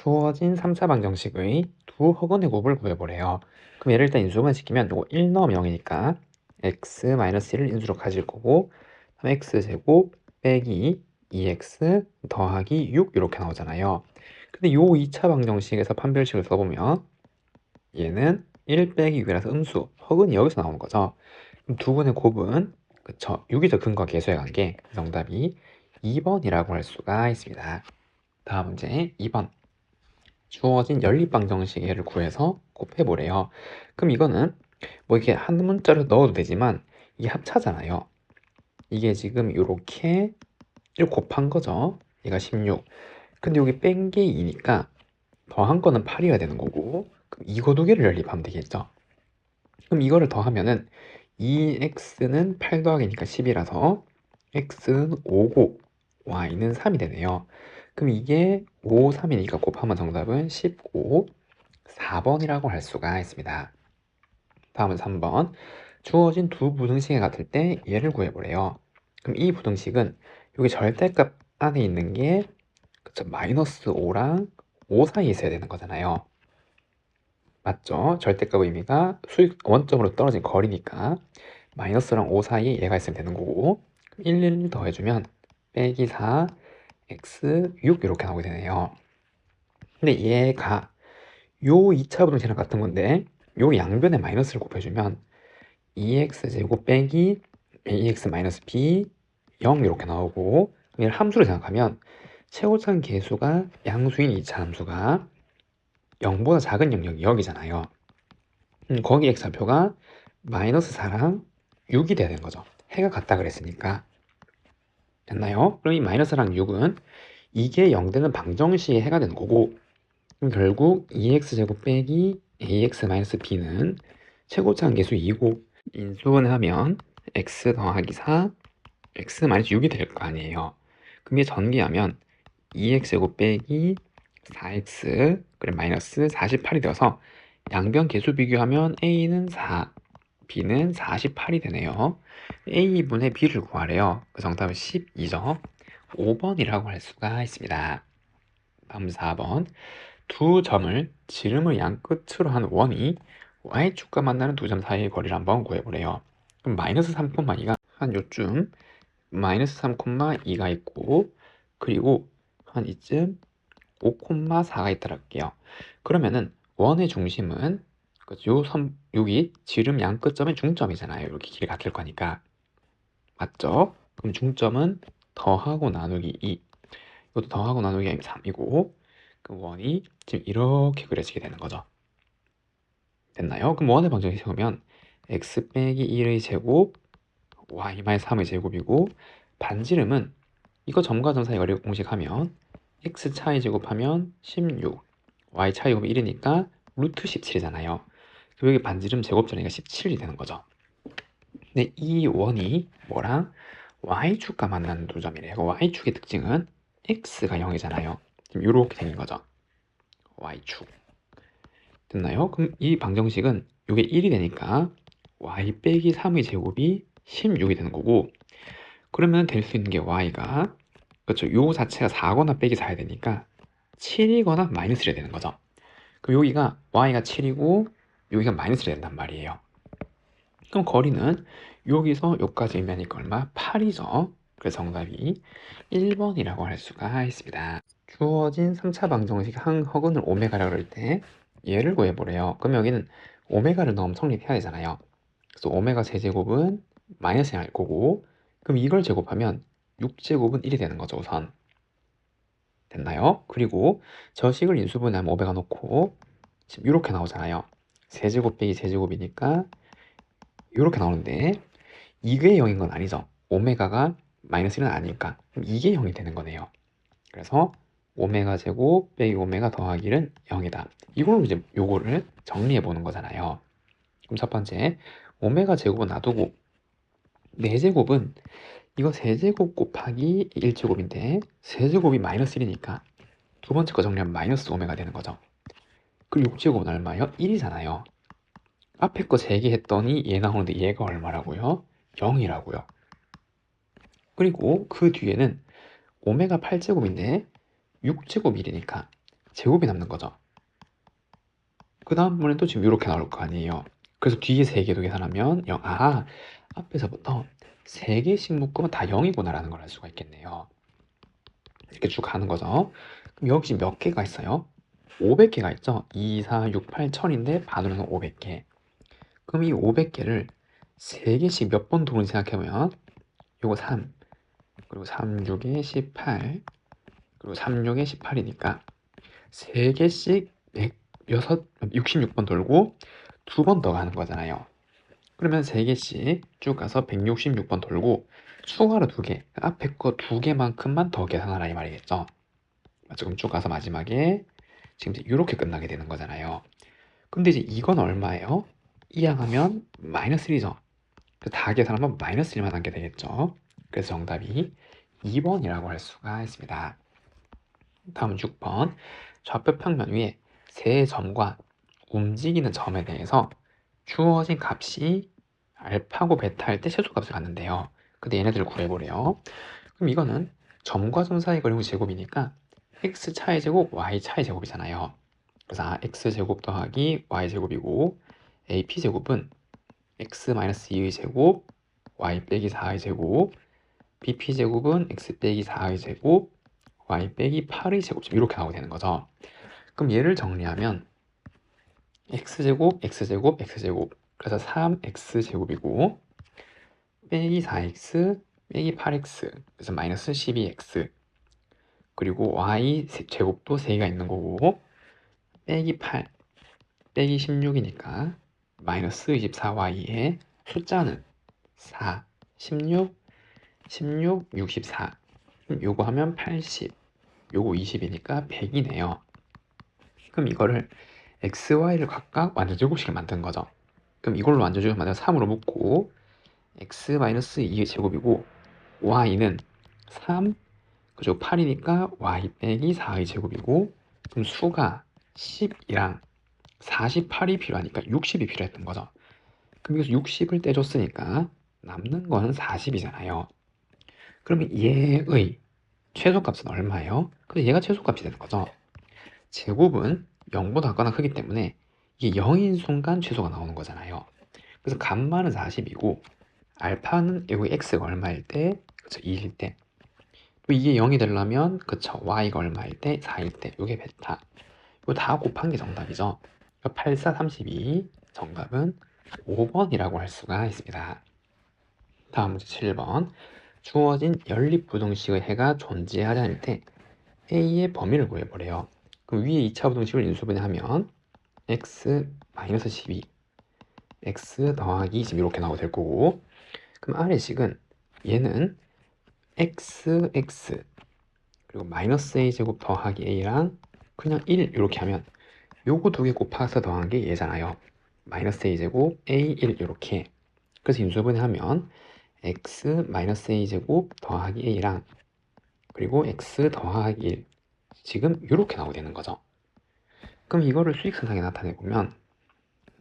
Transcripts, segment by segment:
주어진 3차 방정식의 두 허근의 곱을 구해보래요. 그럼 얘를 일단 인수분해 시키면 이거 1 넣으면 0이니까 x-1을 인수로 가질 거고, 그다음에 x제곱 빼기 2x 더하기 6 이렇게 나오잖아요. 근데 요 2차 방정식에서 판별식을 써보면 얘는 1 빼기 6이라서 음수, 허근이 여기서 나오는 거죠. 그럼 두 분의 곱은 그쵸, 6이 더 근과 계수의 관계, 정답이 2번이라고 할 수가 있습니다. 다음 문제 2번. 주어진 연립방정식 얘를 구해서 곱해보래요. 그럼 이거는 뭐 이렇게 한 문자로 넣어도 되지만 이게 합차잖아요. 이게 지금 이렇게 1 곱한 거죠. 얘가 16. 근데 여기 뺀 게 2니까 더한 거는 8이어야 되는 거고, 그럼 이거 두 개를 연립하면 되겠죠. 그럼 이거를 더하면은 2x는 8 더하기니까 10이라서 x는 5고 y는 3이 되네요. 그럼 이게 5, 3이니까 곱하면 정답은 15, 4번이라고 할 수가 있습니다. 다음은 3번. 주어진 두 부등식이 같을 때 얘를 구해보래요. 그럼 이 부등식은 여기 절대값 안에 있는 게 그쵸, 마이너스 5랑 5 사이에 있어야 되는 거잖아요. 맞죠? 절대값 의미가 수직 원점으로 떨어진 거리니까 마이너스랑 5 사이에 얘가 있으면 되는 거고, 1, 1 더해주면 빼기 4, x 6 이렇게 나오게 되네요. 근데 얘가 요 2차 부등식이랑 같은 건데 요 양변에 마이너스를 곱해주면 2x제곱 빼기 ax 마이너스 b 0 이렇게 나오고, 얘를 함수로 생각하면 최고차는 계수가 양수인 2차 함수가 0보다 작은 영역이 여기잖아요. 거기 x좌표가 마이너스 4랑 6이 돼야 되는 거죠. 해가 같다 그랬으니까. 됐나요? 그럼 이 마이너스랑 6은 이게 0 되는 방정식의 해가 되는 거고, 그럼 결국 2x제곱 빼기 ax 마이너스 b는 최고차는 계수 2고 인수분해하면 x 더하기 4, x 마이너스 6이 될 거 아니에요. 그럼 이게 전개하면 2x제곱 빼기 4x 그래 마이너스 48이 되어서 양변 계수 비교하면 a는 4, b는 48이 되네요. a분의 b를 구하래요. 그 정답은 12죠. 5번이라고 할 수가 있습니다. 다음 4번. 두 점을 지름을 양 끝으로 한 원이 y축과 만나는 두 점 사이의 거리를 한번 구해보래요. 그럼 마이너스 3,2가 한 요쯤 마이너스 3,2가 있고, 그리고 한 이쯤 5,4가 있다고 할게요. 그러면은 원의 중심은 요 선, 여기 지름 양 끝점의 중점이잖아요. 이렇게 길이 같을 거니까. 맞죠? 그럼 중점은 더하고 나누기 2, 이것도 더하고 나누기 3이고, 그 원이 지금 이렇게 그려지게 되는 거죠. 됐나요? 그럼 원의 방정식 세우면 x 빼기 1의 제곱 y-3의 제곱이고, 반지름은 이거 점과 점 사이 거리 공식하면 x 차이 제곱하면 16, y 차이 곱이 1이니까 루트 17이잖아요. 그럼 여기 반지름 제곱전이니까 17이 되는 거죠. 근데 이 원이 뭐랑 y축과 만나는 두 점이래요. y축의 특징은 x가 0이잖아요. 지금 이렇게 생긴 거죠. y축. 됐나요? 그럼 이 방정식은 이게 1이 되니까 y 빼기 3의 제곱이 16이 되는 거고, 그러면 될 수 있는 게 y가 그렇죠. 요 자체가 4거나 빼기 4야 되니까 7이거나 마이너스 1이 되는 거죠. 그럼 여기가 y가 7이고 여기가 마이너스 1이 된단 말이에요. 그럼 거리는 여기서 여기까지 의미하니까 얼마? 8이죠. 그래서 정답이 1번이라고 할 수가 있습니다. 주어진 3차 방정식 한 허근을 오메가라고 할 때 얘를 구해보래요. 그럼 여기는 오메가를 넣으면 성립해야 되잖아요. 그래서 오메가 제제곱은 마이너스 1할 거고, 그럼 이걸 제곱하면 6제곱은 1이 되는 거죠, 우선. 됐나요? 그리고 저 식을 인수분해하면 오메가 놓고 지금 이렇게 나오잖아요. 세제곱 빼기 세제곱이니까 이렇게 나오는데 이게 0인 건 아니죠. 오메가가 마이너스 1은 아니니까 그럼 이게 0이 되는 거네요. 그래서 오메가 제곱 빼기 오메가 더하기 1은 0이다. 이걸로 이제 요거를 정리해 보는 거잖아요. 그럼 첫 번째 오메가 제곱은 놔두고 4제곱은 이거 세제곱 곱하기 1제곱인데 세제곱이 마이너스 1이니까 두 번째 거 정리하면 마이너스 오메가 되는 거죠. 그리고 6제곱은 얼마예요? 1이잖아요. 앞에 거 3개 했더니 얘 나오는데 얘가 얼마라고요? 0이라고요. 그리고 그 뒤에는 오메가 8제곱인데 6제곱 1이니까 제곱이 남는 거죠. 그 다음번에 또 지금 이렇게 나올 거 아니에요. 그래서 뒤에 3개도 계산하면 0. 아, 앞에서부터 3개씩 묶으면 다 0이구나 라는 걸 알 수가 있겠네요. 이렇게 쭉 가는 거죠. 그럼 여기 몇 개가 있어요? 500개가 있죠. 2, 4, 6, 8, 1000인데 반으로는 500개. 그럼 이 500개를 3개씩 몇 번 도는지 생각해보면 요거 3, 그리고 3, 6에 18, 그리고 3, 6에 18이니까 3개씩 66번 돌고 2번 더 가는 거잖아요. 그러면 3개씩 쭉 가서 166번 돌고 추가로 2개, 앞에 거 2개만큼만 더 계산하라 이 말이겠죠. 지금 쭉 가서 마지막에 지금 이렇게 끝나게 되는 거잖아요. 근데 이제 이건 얼마예요? 이항하면 마이너스 1이죠. 다 계산하면 마이너스 1만 하게 되겠죠. 그래서 정답이 2번이라고 할 수가 있습니다. 다음 6번. 좌표 평면 위에 세 점과 움직이는 점에 대해서 주어진 값이 알파고 베타일 때 최소값을 갖는데요. 근데 얘네들을 구해보래요. 그럼 이거는 점과 점 사이 거리의 제곱이니까 x 차의 제곱, y 차의 제곱이잖아요. 그래서 x 제곱 더하기 y 제곱이고 ap 제곱은 x 2의 제곱, y 빼기 4의 제곱, bp 제곱은 x 빼기 4의 제곱, y 빼기 8의 제곱 이렇게 나오게 되는 거죠. 그럼 얘를 정리하면 x제곱, x제곱, x제곱 그래서 3x제곱이고 빼기 4x 빼기 8x 그래서 마이너스 12x 그리고 y 제곱도 3개가 있는 거고 빼기 8 빼기 16이니까 마이너스 24y에 숫자는 4, 16, 16, 64 요거 하면 80 요거 20이니까 100이네요. 그럼 이거를 x, y를 각각 완전제곱식을 만든 거죠. 그럼 이걸로 완전제곱 만들어 3으로 묶고 x-2의 제곱이고 y는 3 그리고 8이니까 y 빼기 4의 제곱이고 그럼 수가 10이랑 48이 필요하니까 60이 필요했던 거죠. 그럼 여기서 60을 떼줬으니까 남는 거는 40이잖아요. 그러면 얘의 최소값은 얼마예요? 근데 얘가 최소값이 되는 거죠. 제곱은 0보다 작거나 크기 때문에 이게 0인 순간 최소가 나오는 거잖아요. 그래서 감마는 40이고 알파는 여기 x가 얼마일 때, 그쵸, 2일 때. 또 이게 0이 되려면 그쵸, y가 얼마일 때, 4일 때. 이게 베타. 이거 다 곱한 게 정답이죠. 8, 4, 32 정답은 5번이라고 할 수가 있습니다. 다음 문제 7번. 주어진 연립부등식의 해가 존재하지 않을 때 A의 범위를 구해보래요. 그럼 위에 2차 부등식을 인수분해하면 x-12 x 더하기 20 이렇게 나오게 될 거고 그럼 아래식은 얘는 x 그리고 마이너스 a제곱 더하기 a랑 그냥 1 이렇게 하면 요거 2개 곱해서 더한 게 얘잖아요. 마이너스 a제곱 a1 이렇게 그래서 인수분해하면 x 마이너스 a제곱 더하기 a랑 그리고 x 더하기 1 지금 이렇게 나오게 되는 거죠. 그럼 이거를 수직선상에 나타내 보면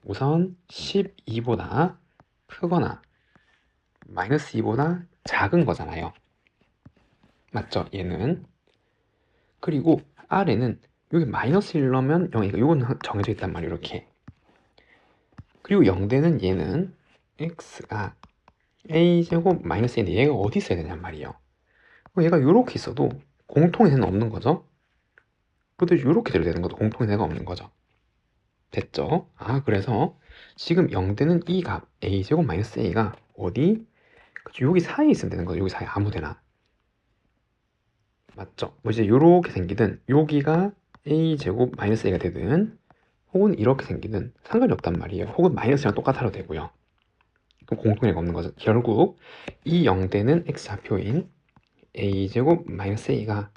우선 12보다 크거나 마이너스 2보다 작은 거잖아요. 맞죠? 얘는. 그리고 아래는 여기 마이너스 1 넣으면 0이니까 이건 정해져 있단 말이에요. 이렇게. 그리고 0대는 얘는 x가 a제곱 마이너스 인데 얘가 어디 있어야 되냔 말이에요. 얘가 이렇게 있어도 공통의 대는 없는 거죠. 그것도 이렇게 돼도 되는 것도 공통의 대가 없는 거죠. 됐죠? 그래서 지금 0대는 이 값 a제곱 마이너스 a가 어디? 그쵸, 여기 사이에 있으면 되는 거죠. 여기 사이 아무데나. 맞죠? 뭐 이제 요렇게 생기든 여기가 a제곱 마이너스 a가 되든 혹은 이렇게 생기든 상관이 없단 말이에요. 혹은 마이너스랑 똑같아도 되고요. 그럼 공통의가 없는 거죠. 결국 이 0대는 x좌표인 a제곱 마이너스 a가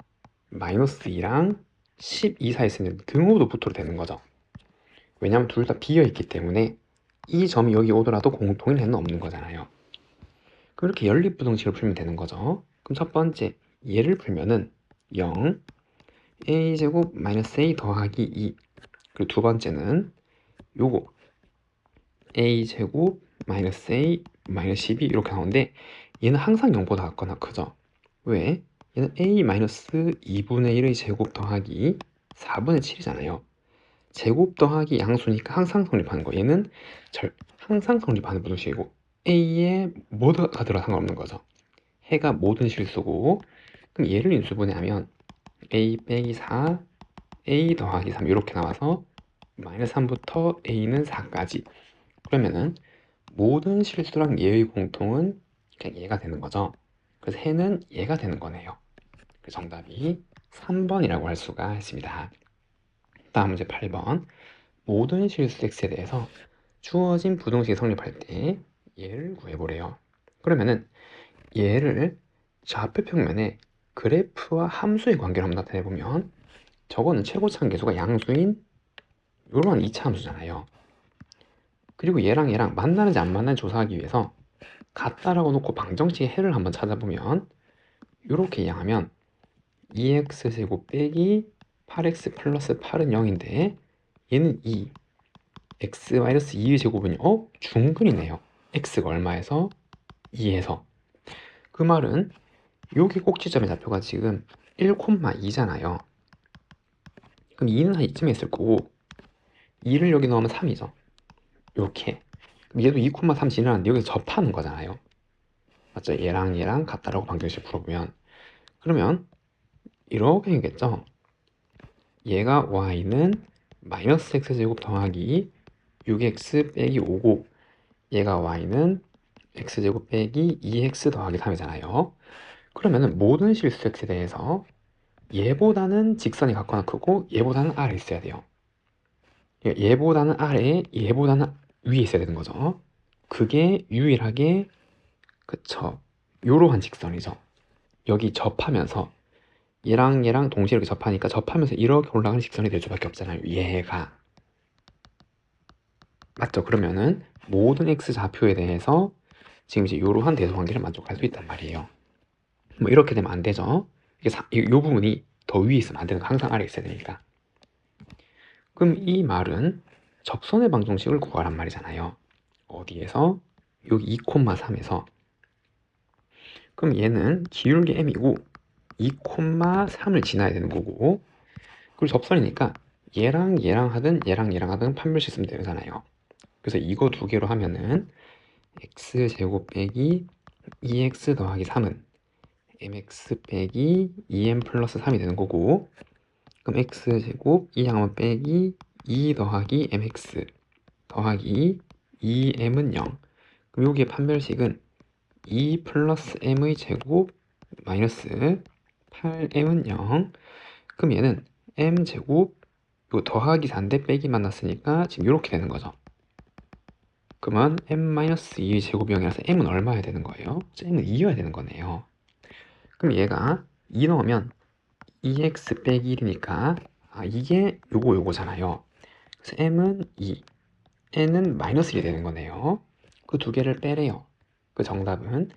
마이너스 2랑 12 사이에 있으면 등호도 붙어도 되는 거죠. 왜냐하면 둘 다 비어있기 때문에 이 점이 여기 오더라도 공통인 해는 없는 거잖아요. 그렇게 연립부등식을 풀면 되는 거죠. 그럼 첫 번째 얘를 풀면은 0 a제곱 마이너스 a 더하기 2 그리고 두 번째는 요거 a제곱 마이너스 a 마이너스 12 이렇게 나오는데 얘는 항상 0보다 작거나 크죠. 왜? 얘는 a 마이너스 2분의 1의 제곱 더하기 4분의 7이잖아요. 제곱 더하기 양수니까 항상 성립하는 거. 얘는 항상 성립하는 부등식이고 A에 뭐가 들어 상관없는 거죠. 해가 모든 실수고, 그럼 얘를 인수분해하면 A 빼기 4, A 더하기 3 이렇게 나와서 마이너스 3부터 A는 4까지. 그러면은 모든 실수랑 얘의 공통은 그냥 얘가 되는 거죠. 그래서 해는 얘가 되는 거네요. 그 정답이 3번이라고 할 수가 있습니다. 다음 문제 8번. 모든 실수 x에 대해서 주어진 부등식이 성립할 때 얘를 구해보래요. 그러면은 얘를 좌표 평면에 그래프와 함수의 관계를 한번 나타내보면, 저거는 최고차항 계수가 양수인 이런 2차 함수잖아요. 그리고 얘랑 만나는지 안 만나는지 조사하기 위해서 같다라고 놓고 방정식의 해를 한번 찾아보면, 이렇게 이항하면 2x제곱 빼기 8x 플러스 8은 0인데 얘는 2, x-2의 제곱은 중근이네요. x가 얼마에서? 2에서. 그 말은 여기 꼭지점의 좌표가 지금 1,2잖아요. 그럼 2는 한 이쯤에 있을 거고 2를 여기 넣으면 3이죠. 이렇게. 그럼 얘도 2,3 지나는데 여기서 접하는 거잖아요. 맞죠? 얘랑 같다라고 방정식 풀어보면, 그러면 이렇게 되겠죠. 얘가 y는 마이너스 x제곱 더하기 6x 빼기 5고, 얘가 y는 x제곱 빼기 2x 더하기 3이잖아요. 그러면은 모든 실수 x에 대해서 얘보다는 직선이 같거나 크고 얘보다는 아래에 있어야 돼요. 얘보다는 아래에, 얘보다는 위에 있어야 되는 거죠. 그게 유일하게, 그쵸, 요러한 직선이죠. 여기 접하면서 얘랑 동시에 이렇게 접하니까 접하면서 이렇게 올라가는 직선이 될 수밖에 없잖아요. 얘가. 맞죠? 그러면은 모든 x 좌표에 대해서 지금 이제 이러한 대소관계를 만족할 수 있단 말이에요. 뭐 이렇게 되면 안 되죠. 이 부분이 더 위에 있으면 안 되는 거, 항상 아래에 있어야 되니까. 그럼 이 말은 접선의 방정식을 구하란 말이잖아요. 어디에서? 여기 2,3에서. 그럼 얘는 기울기 m이고 2,3을 지나야 되는 거고, 그리고 접선이니까 얘랑 하든 얘랑 하든 판별식 쓰면 되잖아요. 그래서 이거 두 개로 하면은 x제곱 빼기 2x 더하기 3은 mx 빼기 2m 플러스 3이 되는 거고, 그럼 x제곱 이 양은 빼기 2 더하기 mx 더하기 2m은 0. 그럼 여기의 판별식은 2 플러스 m의 제곱 마이너스 8m은 0. 그럼 얘는 m제곱 요 더하기 4인데 빼기 만났으니까 지금 이렇게 되는 거죠. 그러면 m-2의 제곱이 0이라서 m은 얼마여야 되는 거예요? m은 2여야 되는 거네요. 그럼 얘가 2 넣으면 2x 빼기 1이니까 이게 요거잖아요. 그래서 m은 2, n은 마이너스 1이 되는 거네요. 그 두 개를 빼래요. 그 정답은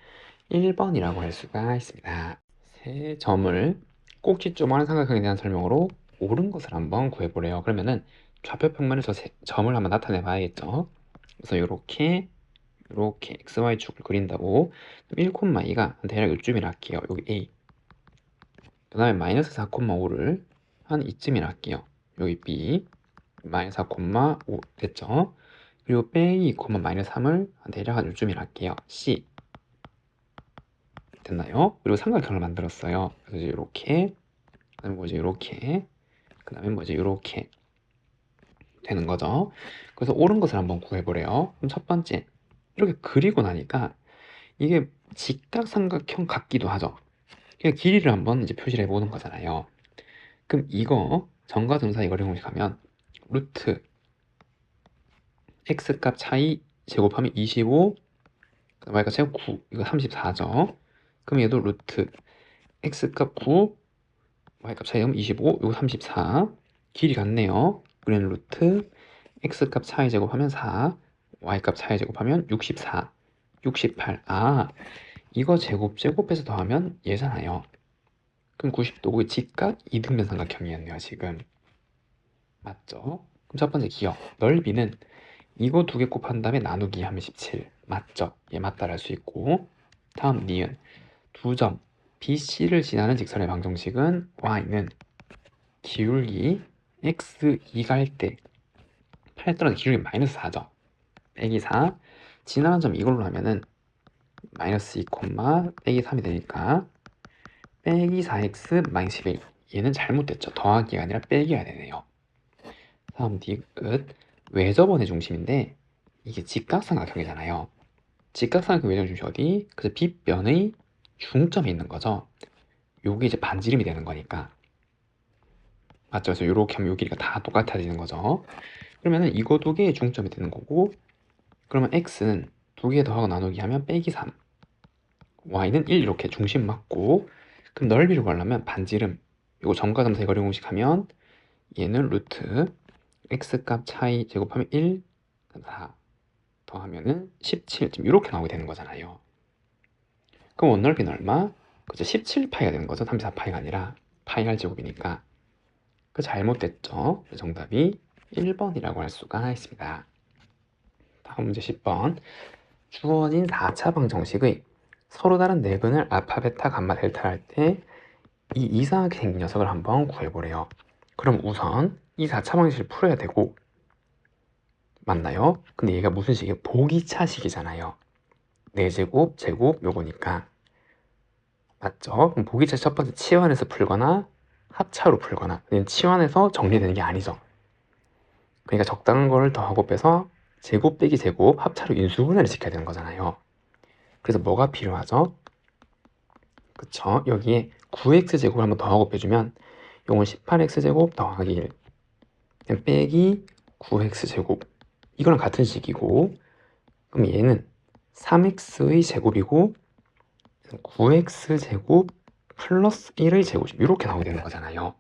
1번이라고 할 수가 있습니다. 세 점을 꼭지점하는 삼각형에 대한 설명으로 옳은 것을 한번 구해보래요. 그러면은 좌표 평면에서 점을 한번 나타내 봐야겠죠. 그래서 이렇게 XY축을 그린다고. 1,2가 대략 이쯤이라 할게요. 여기 A. 그 다음에 마이너스 4,5를 한 이쯤이라 할게요. 여기 B. 마이너스 4,5 됐죠? 그리고 빼기 2, 마이너스 3을 대략 한 이쯤이라 할게요. C. 됐나요? 그리고 삼각형을 만들었어요. 그래서 이제 이렇게, 그 다음에 뭐지, 이렇게, 그 다음에 뭐지, 이렇게 되는 거죠. 그래서 옳은 것을 한번 구해보래요. 그럼 첫 번째, 이렇게 그리고 나니까 이게 직각삼각형 같기도 하죠. 그냥 길이를 한번 이제 표시를 해보는 거잖아요. 그럼 이거 점과 점 사이 거리 공식하면 루트 x값 차이 제곱하면 25, y값 제곱 9, 이거 34죠. 그럼 얘도 루트 x값 9, y값 차이하면 25, 이거 34. 길이 같네요. 우리는 루트 x값 차이 제곱하면 4, y값 차이 제곱하면 64, 68. 이거 제곱해서 더하면 얘잖아요. 그럼 90도, 직각 이등변 삼각형이었네요, 지금. 맞죠? 그럼 첫 번째 기억. 넓이는 이거 두 개 곱한 다음에 나누기 하면 17. 맞죠? 얘 맞다를 할 수 있고. 다음 니은. 두 점 BC를 지나는 직선의 방정식은 y는 기울기 x2가 할 때 8 떨어져 기울기 마이너스 4죠. 빼기 4 지나간 점 이걸로 하면은 마이너스 2, 빼기 3이 되니까 빼기 4x 마이너스 11. 얘는 잘못됐죠. 더하기가 아니라 빼기가 되네요. 다음 디귿 외접원의 중심인데 이게 직각삼각형이잖아요. 직각삼각형 외접원 중심 어디? 그래서 빗변의 중점에 있는 거죠. 요게 이제 반지름이 되는 거니까 맞죠? 그래서 요렇게 하면 요 길이가 다 똑같아지는 거죠. 그러면은 이거 두 개의 중점이 되는 거고, 그러면 x는 두 개 더하고 나누기 하면 빼기 3, y는 1 이렇게 중심 맞고, 그럼 넓이를 구하려면 반지름 요거 점과 점 사이 거리 공식 하면 얘는 루트 x 값 차이 제곱하면 1, 4 더하면은 17 지금 이렇게 나오게 되는 거잖아요. 그럼 원넓이는 얼마? 그죠? 17파이가 되는 거죠. 34파이가 아니라 파이 r 제곱이니까. 그 잘못됐죠. 정답이 1번이라고 할 수가 있습니다. 다음 문제 10번. 주어진 4차 방정식의 서로 다른 내분을 알파, 베타, 감마, 델타를 할 때 이 이상하게 생긴 녀석을 한번 구해보래요. 그럼 우선 이 4차 방정식을 풀어야 되고, 맞나요? 근데 얘가 무슨 식이에요? 보기차식이잖아요. 4제곱, 제곱 요거니까. 맞죠? 그럼 보기차식 첫 번째 치환해서 풀거나 합차로 풀거나, 치환해서 정리되는 게 아니죠. 그러니까 적당한 거를 더하고 빼서 제곱 빼기 제곱 합차로 인수분해를 시켜야 되는 거잖아요. 그래서 뭐가 필요하죠? 그쵸? 여기에 9x제곱을 한번 더하고 빼주면 요건 18x제곱 더하기 1 빼기 9x제곱 이거랑 같은 식이고, 그럼 얘는 3x의 제곱이고 9x제곱 플러스 1의 제곱 이렇게 나오게 되는 거잖아요.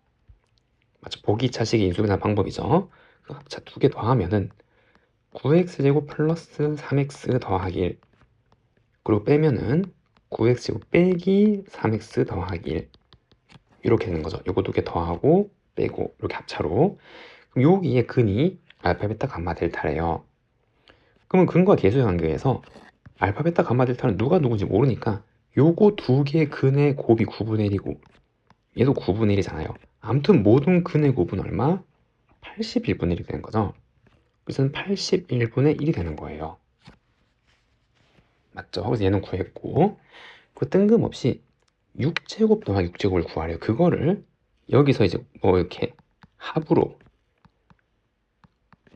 맞죠? 보기차식의 인수분해 방법이죠. 그 합차 두 개 더하면은 9x제곱 플러스 3x 더하기 1 그리고 빼면은 9x제곱 빼기 3x 더하기 1 이렇게 되는 거죠. 요거 두 개 더하고 빼고 이렇게 합차로. 그럼 여기에 근이 알파, 베타, 감마, 델타래요. 그러면 근과 계수의 관계에서 알파, 베타, 감마, 델타는 누가 누군지 모르니까 요거 두 개의 근의 곱이 9분의 1이고 얘도 9분의 1이잖아요. 아무튼 모든 근의 곱은 얼마? 81분의 1이 되는 거죠. 그래서 81분의 1이 되는 거예요. 맞죠? 그래서 얘는 구했고, 그 뜬금없이 6제곱 더하기 6제곱을 구하래요. 그거를 여기서 이제 뭐 이렇게 합으로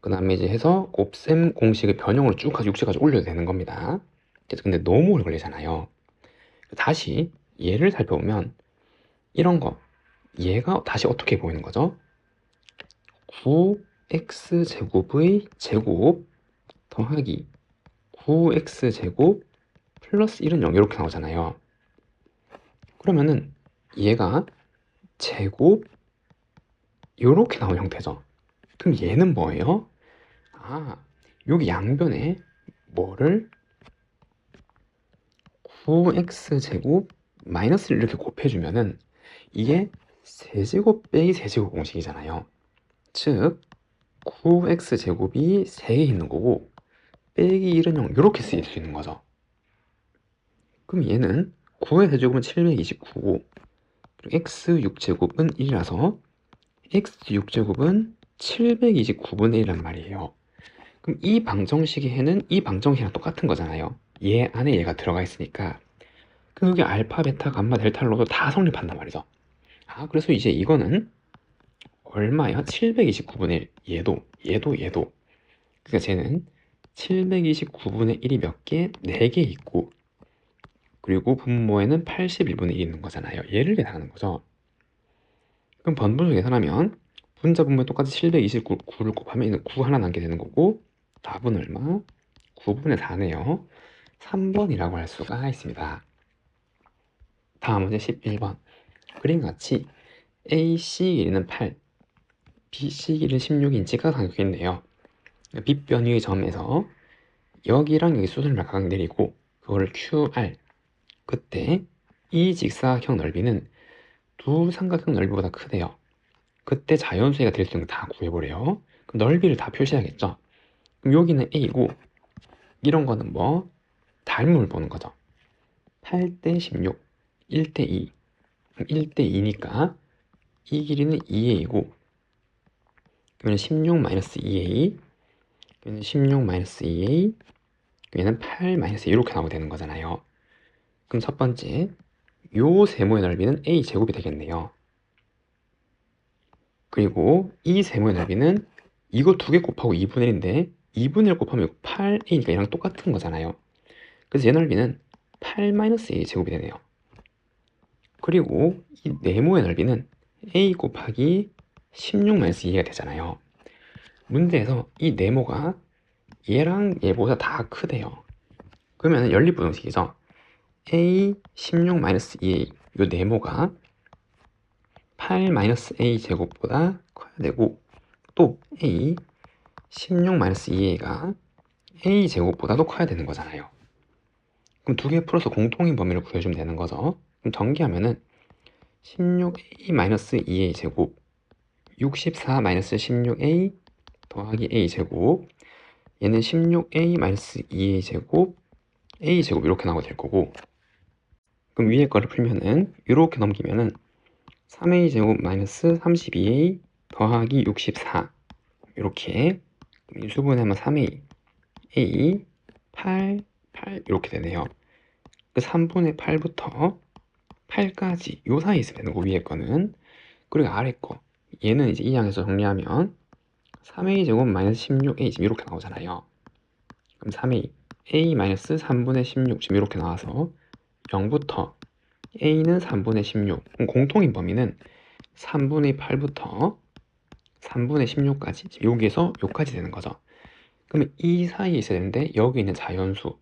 그 다음에 이제 해서 곱셈 공식을 변형으로 쭉 가지고 6제까지 올려도 되는 겁니다. 그래서 근데 너무 오래 걸리잖아요. 다시 얘를 살펴보면 이런 거 얘가 다시 어떻게 보이는 거죠? 9x제곱의 제곱 더하기 9x제곱 플러스 1은 0 이렇게 나오잖아요. 그러면은 얘가 제곱 이렇게 나온 형태죠. 그럼 얘는 뭐예요? 아, 여기 양변에 뭐를 9x제곱 마이너스를 이렇게 곱해주면은 이게 세제곱 빼기 세제곱 공식이잖아요. 즉 9x제곱이 3개 있는 거고 빼기 1은 0 이렇게 쓰일 수 있는 거죠. 그럼 얘는 9의 세제곱은 729고 x 6제곱은 1이라서 x 6제곱은 729분의 1이란 말이에요. 그럼 이 방정식의 해는 이 방정식이랑 똑같은 거잖아요. 얘 안에 얘가 들어가 있으니까. 그럼 여기 알파, 베타, 감마, 델타를 넣어도 다 성립한단 말이죠. 아, 그래서 이제 이거는 얼마야? 729분의 1. 얘도. 그러니까 쟤는 729분의 1이 몇 개? 4개 있고, 그리고 분모에는 81분의 1이 있는 거잖아요. 얘를 계산하는 거죠. 그럼 번분수 계산하면 분자 분모에 똑같이 729를 곱하면 9 하나 남게 되는 거고, 답은 얼마? 9분의 4네요. 3번이라고 할 수가 있습니다. 다음 문제 11번. 그림과 같이 AC 길이는 8, BC 길이는 16인 직각삼각형이 있네요. 빗변 위의 점에서 여기랑 여기 수선을 각각 내리고 그거를 QR. 그때 이 직사각형 넓이는 두 삼각형 넓이보다 크대요. 그때 자연수가 될 수 있는 거 다 구해보래요. 그럼 넓이를 다 표시해야겠죠. 그럼 여기는 A고 이런 거는 뭐? 닮음을 보는 거죠. 8대 16, 1대 2. 1대 2니까 이 길이는 2A이고 그러면 16-2a, 그러면 16-2a, 얘는 8-2 이렇게 나오게 되는 거잖아요. 그럼 첫 번째, 요 세모의 넓이는 a 제곱이 되겠네요. 그리고 이 세모의 넓이는 이거 두 개 곱하고 2분의 1인데 2분의 1 곱하면 8a니까 얘랑 똑같은 거잖아요. 그래서 얘 넓이는 8-a 제곱이 되네요. 그리고 이 네모의 넓이는 a 곱하기 16-2가 되잖아요. 문제에서 이 네모가 얘랑 얘보다 다 크대요. 그러면 연립부등식이죠. a 16-2a 요 네모가 8-a 제곱보다 커야 되고, 또 a 16-2a가 a 제곱보다도 커야 되는 거잖아요. 그럼 두 개 풀어서 공통인 범위를 구해주면 되는 거죠. 그럼 전기하면은 16a-2a 제곱 64-16a 더하기 a 제곱, 얘는 16a-2a 제곱 a 제곱 이렇게 나오게 될 거고, 그럼 위에 거를 풀면은 이렇게 넘기면은 3a 제곱 마이너스 32a 더하기 64 이렇게 인수분해하면 3a a 8 이렇게 되네요. 그 3분의 8부터 8까지 요 사이에 있으면 되는 거, 위에 거는. 그리고 아래 거 얘는 이제 이 양에서 정리하면 3a 제곱 마이너스 16a 지금 이렇게 나오잖아요. 그럼 3a a 마이너스 3분의 16 지금 이렇게 나와서 0부터 a는 3분의 16, 그럼 공통인 범위는 3분의 8부터 3분의 16까지 지금 여기에서 여기까지 되는 거죠. 그러면 이 사이에 있어야 되는데 여기 있는 자연수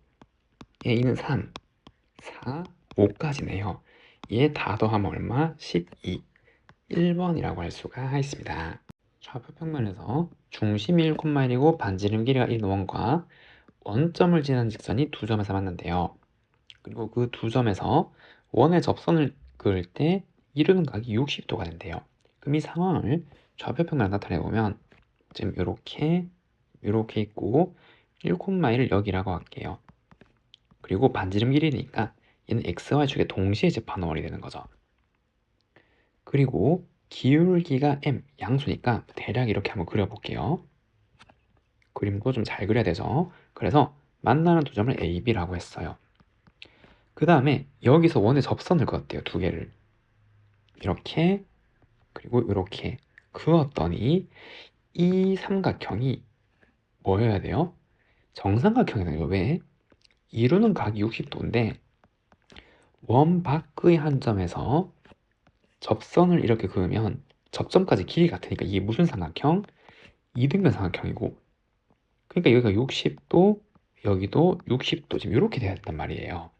a는 3, 4, 5까지네요. 얘 다 더하면 얼마? 12, 1번이라고 할 수가 있습니다. 좌표 평면에서 중심이 1,1이고 반지름 길이가 1원과 원점을 지나는 직선이 두 점에서 만난대요. 그리고 그 두 점에서 원의 접선을 그을 때 이루는 각이 60도가 된대요. 그럼 이 상황을 좌표 평면으로 나타내 보면 지금 이렇게 있고 1,1을 여기라고 할게요. 그리고 반지름 길이니까 얘는 xy 축에 동시에 재판원이 되는 거죠. 그리고 기울기가 m, 양수니까 대략 이렇게 한번 그려볼게요. 그림도 좀 잘 그려야 되죠. 그래서 만나는 두 점을 A, B라고 했어요. 그 다음에 여기서 원의 접선을 그었대요. 두 개를. 이렇게, 그리고 이렇게 그었더니 이 삼각형이 뭐여야 돼요? 정삼각형이 돼요. 왜? 이루는 각이 60도인데 원 밖의 한 점에서 접선을 이렇게 그으면 접점까지 길이 같으니까 이게 무슨 삼각형? 이등변 삼각형이고, 그러니까 여기가 60도, 여기도 60도 지금 이렇게 돼야 된단 말이에요.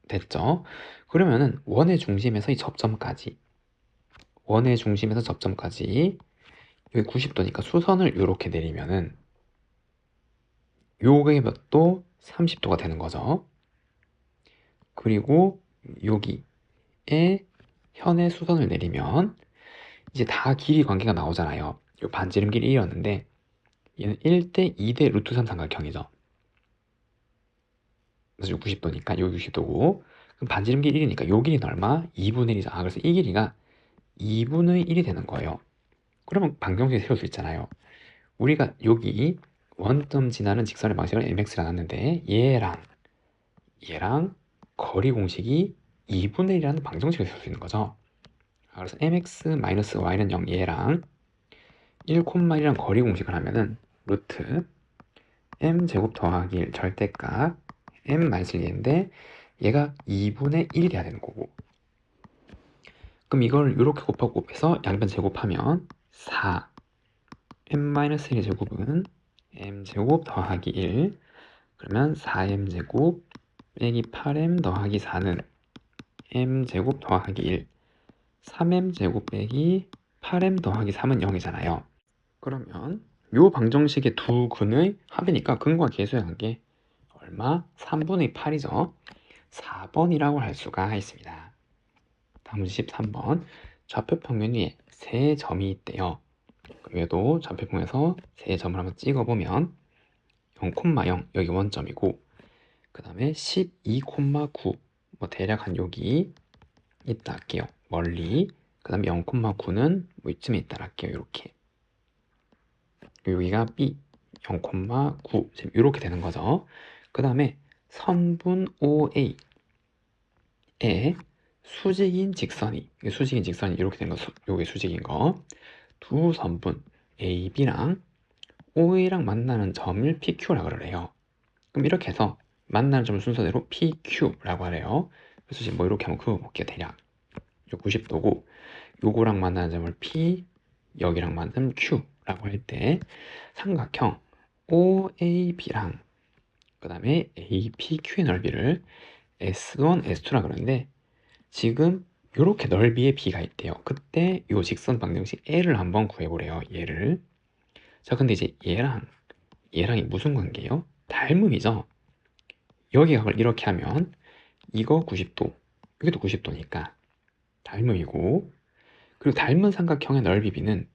됐죠? 그러면은 원의 중심에서 이 접점까지, 원의 중심에서 접점까지 여기 90도니까 수선을 이렇게 내리면은 요게 몇 도? 30도가 되는 거죠. 그리고 여기에 현의 수선을 내리면 이제 다 길이 관계가 나오잖아요. 요 반지름 길이 1이었는데 얘는 1대 2대 루트 3 삼각형이죠. 그래서 90도니까 요 60도고, 그럼 반지름 길이 1이니까 요 길이는 얼마? 2분의 1이죠. 그래서 이 길이가 2분의 1이 되는 거예요. 그러면 방정식을 세울 수 있잖아요. 우리가 여기 원점 지나는 직선의 방식을 mx를 나눴는데 얘랑 거리 공식이 2분의 1이라는 방정식을 세울 수 있는 거죠. 그래서 mx-y는 0, 얘랑 1,1이랑 거리 공식을 하면은 루트 m제곱 더하기 1 절대값 m-1인데 얘가 2분의 1이 돼야 되는 거고, 그럼 이걸 이렇게 곱하고 곱해서 양변 제곱하면 4 m-1의 제곱은 m제곱 더하기 1, 그러면 4m제곱 빼기 8m 더하기 4는 m제곱 더하기 1, 3m제곱 빼기 8m 더하기 3은 0이잖아요. 그러면 요 방정식의 두 근의 합이니까 근과 계수의 관계 얼마? 3분의 8이죠. 4번이라고 할 수가 있습니다. 다음 문제 13번. 좌표 평면 위에 세 점이 있대요. 얘도 좌표평에서 세 점을 한번 찍어보면 0,0 여기 원점이고, 그 다음에 12,9 뭐 대략 한 여기 있다 할게요. 멀리 그 다음에 0,9는 뭐 이쯤에 있다 할게요. 이렇게 여기가 B 0,9 지금 이렇게 되는 거죠. 그 다음에 선분 OA에 수직인 직선이 이렇게 되는 거, 요게 수직인 거. 두 선분 AB랑 OA랑 만나는 점을 PQ라고 그래요. 그럼 이렇게 해서 만나는 점을 순서대로 PQ라고 하래요. 그래서 지금 뭐 이렇게 한번 그어볼게요. 대략 90도고 요거랑 만나는 점을 P, 여기랑 만나는 Q라고 할 때 삼각형 OAB랑 그 다음에 APQ의 넓이를 S1, S2라 그러는데 지금 이렇게 넓이의 B가 있대요. 그때 요 직선 방정식 L을 한번 구해보래요. 얘를. 자, 근데 이제 얘랑이 무슨 관계예요? 닮음이죠. 여기각을 이렇게 하면 이거 90도, 여기도 90도니까 닮음이고, 그리고 닮은 삼각형의 넓이 B는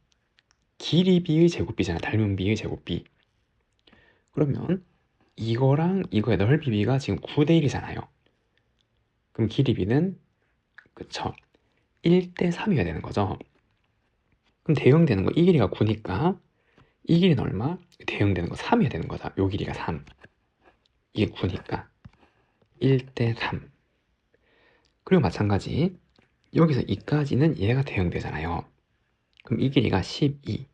길이 B의 제곱 B잖아. 닮은 B의 제곱 B. 그러면 이거랑 이거의 넓이 B가 지금 9대 1이잖아요. 그럼 길이 B는 그쵸 1대 3이어야 되는 거죠. 그럼 대응되는 거 이 길이가 9니까 이 길이는 얼마? 대응되는 거 3이어야 되는 거죠. 요 길이가 3. 이게 9니까 1대 3. 그리고 마찬가지 여기서 2까지는 얘가 대응되잖아요. 그럼 이 길이가 12.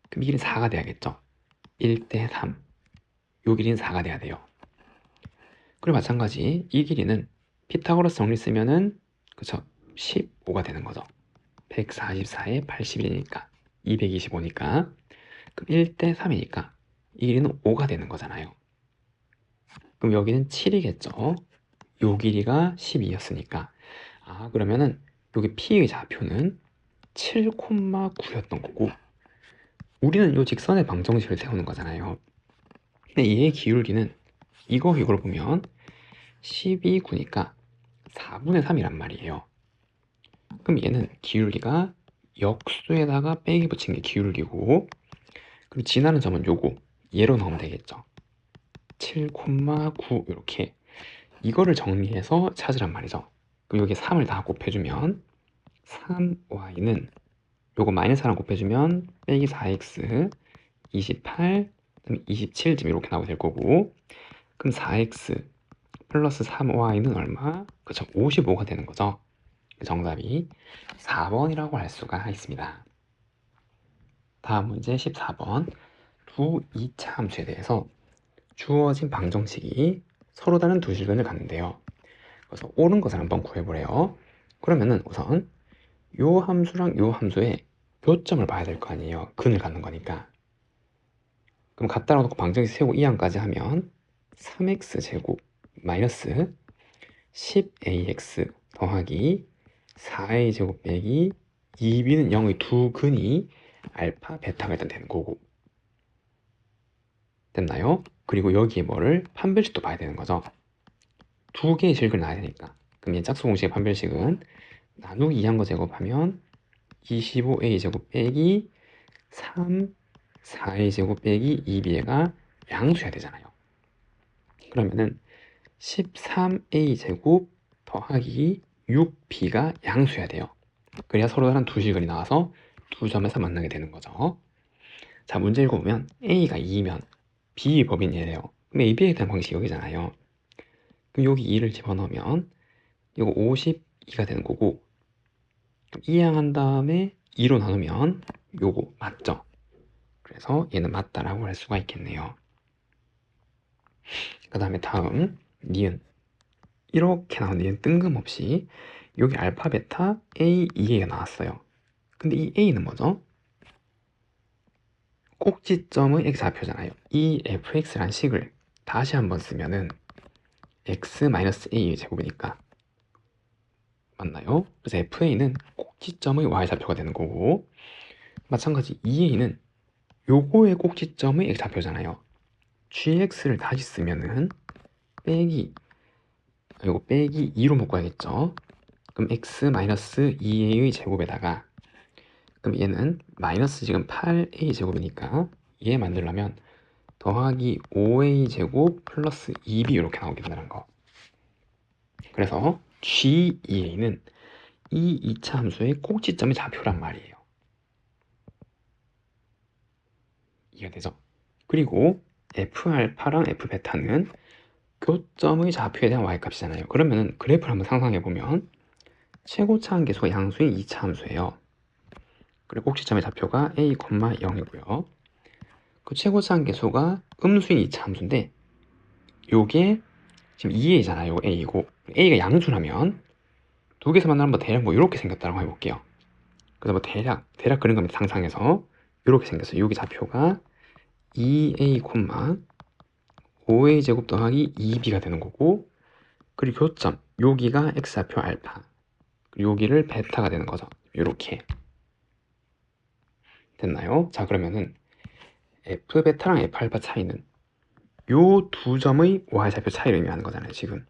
그럼 이 길이는 4가 돼야겠죠. 1대 3. 요 길이는 4가 돼야 돼요. 그리고 마찬가지 이 길이는 피타고라스 정리 쓰면은 그쵸 15가 되는 거죠. 144에 81이니까 225니까 그럼 1대 3이니까 이 길이는 5가 되는 거잖아요. 그럼 여기는 7이겠죠. 요 길이가 12였으니까 그러면은 여기 P의 좌표는 7,9였던 거고 우리는 요 직선의 방정식을 세우는 거잖아요. 근데 얘의 기울기는 이걸 보면 12,9니까 4분의 3이란 말이에요. 그럼 얘는 기울기가 역수에다가 빼기 붙인 게 기울기고 그럼 지나는 점은 요거 얘로 나오면 되겠죠. 7,9 이렇게 이거를 정리해서 찾으란 말이죠. 그럼 여기 3을 다 곱해주면 3y는 요거 마이너스 1 곱해주면 빼기 4x 28 27 이렇게 나오게 될 거고 그럼 4x 플러스 3y는 얼마? 그쵸 55가 되는 거죠. 정답이 4번이라고 할 수가 있습니다. 다음 문제 14번 두 2차 함수에 대해서 주어진 방정식이 서로 다른 두 실근을 갖는데요. 그래서 옳은 것을 한번 구해보래요. 그러면은 우선 요 함수랑 요 함수의 교점을 봐야 될 거 아니에요. 근을 갖는 거니까. 그럼 갖다 놓고 방정식 세우고 이항까지 하면 3x제곱 마이너스 10ax 더하기 4a제곱 빼기 2b는 0의 두 근이 알파, 베타가 일단 되는 거고 됐나요? 그리고 여기에 뭐를 판별식도 봐야 되는 거죠. 두 개의 실근을 놔야 되니까 그럼 이 짝수 공식의 판별식은 나누기 2한 거 제곱하면 25a 제곱 빼기 3 4a 제곱 빼기 2b가 양수해야 되잖아요. 그러면은 13a 제곱 더하기 6b가 양수해야 돼요. 그래야 서로 다른 두 실근이 나와서 두 점에서 만나게 되는 거죠. 자, 문제 읽어보면 a가 2면 b의 법인 얘래요. 그럼 ab에 대한 방식이 여기잖아요. 그럼 여기 2를 집어넣으면 이거 52가 되는 거고 이항한 다음에 2로 나누면 요거 맞죠? 그래서 얘는 맞다라고 할 수가 있겠네요. 그 다음에 다음 니은 이렇게 나온 니은 뜬금없이 여기 알파, 베타, A, EA가 나왔어요. 근데 이 A는 뭐죠? 꼭지점의 x좌표잖아요. 이 fx란 식을 다시 한번 쓰면은 x-a의 제곱이니까 맞나요? 그래서 fa는 꼭지점의 y좌표가 되는 거고 마찬가지 EA는 요거의 꼭지점의 x좌표잖아요. gx를 다시 쓰면은 요거 빼기 2로 묶어야겠죠. 그럼 x-2a의 제곱에다가 그럼 얘는 마이너스 지금 8a 제곱이니까 얘 만들려면 더하기 5a 제곱 플러스 2b 이렇게 나오게 된다는 거. 그래서 g2a는 이 2차 함수의 꼭지점이 좌표란 말이에요. 이해가 되죠? 그리고 F알파랑 F베타는 교점의 좌표에 대한 y값이잖아요. 그러면 그래프를 한번 상상해보면 최고차 한계수가 양수인 2차 함수예요. 그리고 꼭지점의 좌표가 a, 0이고요. 그 최고차 한계수가 음수인 2차 함수인데 요게 지금 2a잖아요. 요거 a이고 a가 양수라면 두 개에서 만나면 뭐 대략 뭐 이렇게 생겼다고 해볼게요. 그래서 뭐 대략 그런 겁니다. 상상해서 이렇게 생겼어요. 여기 좌표가 2a, 5a 제곱 더하기 2b가 되는 거고, 그리고 교점 여기가 x좌표 알파, 그리고 여기를 베타가 되는 거죠. 이렇게 됐나요? 자, 그러면은 f 베타랑 f 알파 차이는 요 두 점의 y좌표 차이를 의미하는 거잖아요. 지금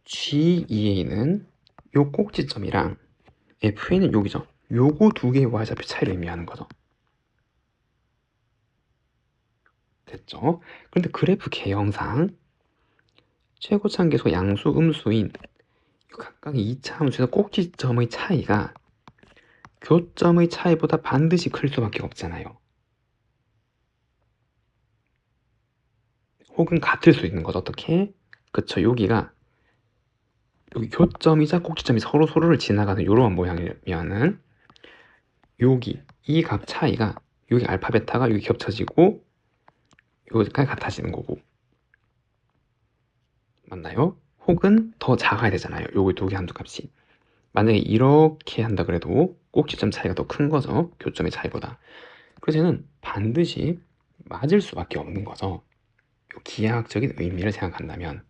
G2a는 요 꼭지점이랑 FA는 여기죠. 요거 두 개의 y좌표 차이를 의미하는 거죠. 됐죠? 그런데 그래프 개형상 최고차 한계수 양수, 음수인 각각 2차 함수에서 꼭지점의 차이가 교점의 차이보다 반드시 클 수밖에 없잖아요. 혹은 같을 수 있는 거죠. 어떻게? 그쵸. 여기가 여기 교점이자 꼭지점이 서로를 지나가는 이러한 모양이면은 여기 이 각 차이가 여기 알파 베타가 여기 겹쳐지고 여기까지 같아지는 거고, 맞나요? 혹은 더 작아야 되잖아요. 요거 두 개 함수 값이 만약에 이렇게 한다 그래도 꼭지점 차이가 더 큰 거죠. 교점의 차이보다. 그래서 얘는 반드시 맞을 수밖에 없는 거죠. 요 기하학적인 의미를 생각한다면.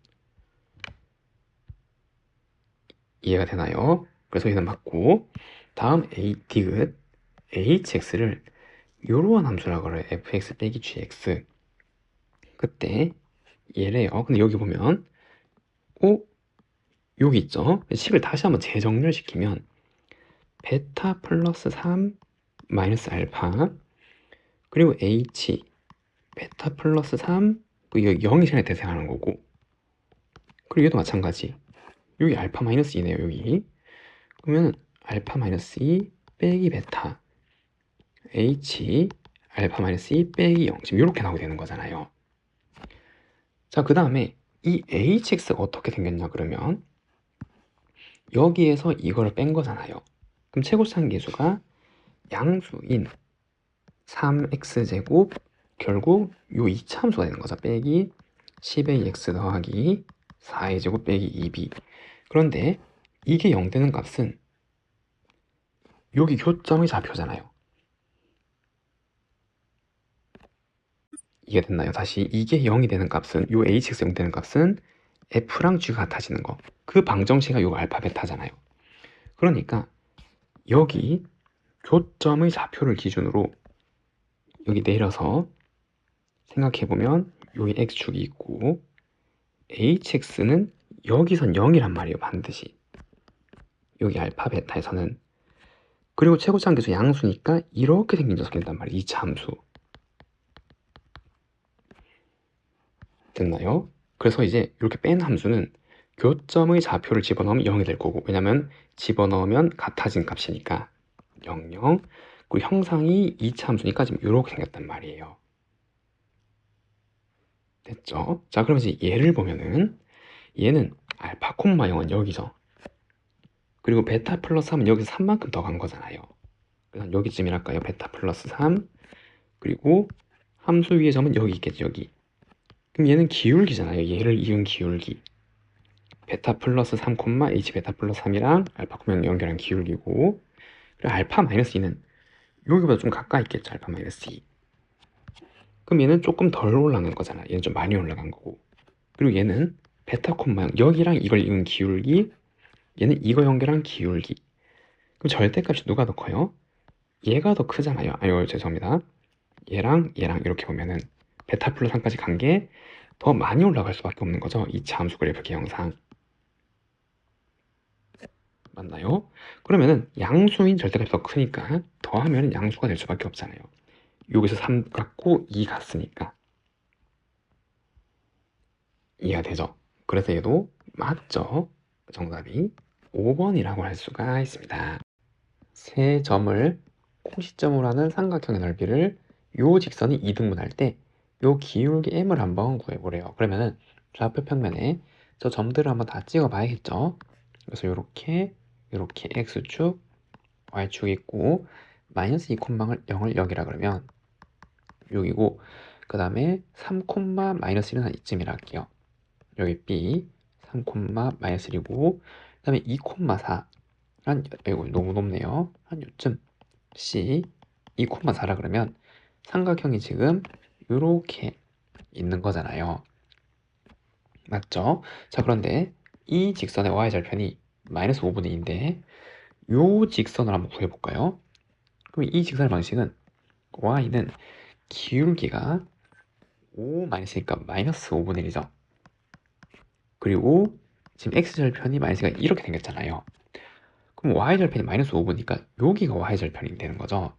이해가 되나요? 그래서 얘는 맞고, 다음 디귿 hx를 요러한 함수라고 그래요. fx 빼기 gx. 그때 얘래요. 근데 여기 보면 여기 있죠. 식을 다시 한번 재정렬 시키면 베타 플러스 3 마이너스 알파, 그리고 h 베타 플러스 3, 이거 0이 시간에 대생하는 거고, 그리고 얘도 마찬가지. 여기 알파 마이너스 2네요. 여기 그러면 알파 마이너스 2 빼기 베타 h 알파 마이너스 2 빼기 0, 지금 이렇게 나오게 되는 거잖아요. 자, 그 다음에 이 hx가 어떻게 생겼냐 그러면 여기에서 이거를 뺀 거잖아요. 그럼 최고차함계수가 양수인 3x제곱 결국 요 2차 함수가 되는 거죠. 빼기 10ax 더하기 4a제곱 빼기 2b. 그런데 이게 0 되는 값은 여기 교점의 좌표잖아요. 이게 됐나요? 다시 이게 0이 되는 값은 요 hx 0 되는 값은 f랑 g가 같아지는 거. 그 방정식이 요 알파 베타잖아요. 그러니까 여기 교점의 좌표를 기준으로 여기 내려서 생각해보면 여기 x축이 있고 hx는 여기선 0이란 말이에요. 반드시 여기 알파 베타에서는. 그리고 최고차 함수 양수니까 이렇게 생긴 녀석이 된단 말이에요. 2차 함수. 됐나요? 그래서 이제 이렇게 뺀 함수는 교점의 좌표를 집어넣으면 0이 될 거고, 왜냐면 집어넣으면 같아진 값이니까 0, 0. 그리고 형상이 2차 함수니까 지금 이렇게 생겼단 말이에요. 됐죠? 자, 그럼 이제 얘를 보면은 얘는 알파 콤마 0은 여기죠. 그리고 베타 플러스 3은 여기서 3만큼 더 간 거잖아요. 그래서 여기쯤이랄까요? 베타 플러스 3. 그리고 함수 위의 점은 여기 있겠죠. 여기. 그럼 얘는 기울기잖아요. 얘를 이은 기울기. 베타 플러스 3, h 베타 플러스 3이랑 알파 콤마 0 연결한 기울기고, 그리고 알파 마이너스 2는 여기보다 좀 가까이 있겠죠. 알파 마이너스 2. 그럼 얘는 조금 덜 올라간 거잖아. 얘는 좀 많이 올라간 거고. 그리고 얘는 베타 콤마 0, 여기랑 이걸 이은 기울기, 얘는 이거 연결한 기울기. 그럼 절대값이 누가 더 커요? 얘가 더 크잖아요. 아유, 죄송합니다. 얘랑 이렇게 보면은 베타 플러스 3까지 간 게 더 많이 올라갈 수밖에 없는 거죠. 2차 함수 그래프 개형상. 맞나요? 그러면은 양수인 절대값이 더 크니까 더하면 양수가 될 수밖에 없잖아요. 여기서 3 같고 2 같으니까. 이해가 되죠? 그래서 얘도 맞죠? 정답이. 5번이라고 할 수가 있습니다. 세 점을 코시점으로 하는 삼각형의 넓이를 요 직선이 2등분할 때 요 기울기 m을 한번 구해보래요. 그러면은 좌표 평면에 저 점들을 한번 다 찍어 봐야겠죠. 그래서 요렇게 x축, y축 있고 마이너스 2, 0을 여기라 그러면 6이고, 그 다음에 3, 마이너스 1은 한 이쯤이라 할게요. 여기 b 3, 마이너스 1이고, 그 다음에 2, 4 이거 너무 높네요. 한 요쯤 c 2, 4라 그러면 삼각형이 지금 요렇게 있는 거잖아요. 맞죠? 자, 그런데 이 직선의 y절편이 마이너스 5분의 2인데 요 직선을 한번 구해볼까요? 그럼 이 직선의 방식은 y는 기울기가 5 마이너스니까 마이너스 5분의 1이죠. 그리고 지금 x절편이 마이너스가 이렇게 생겼잖아요. 그럼 y절편이 마이너스 5분이니까 여기가 y절편이 되는 거죠.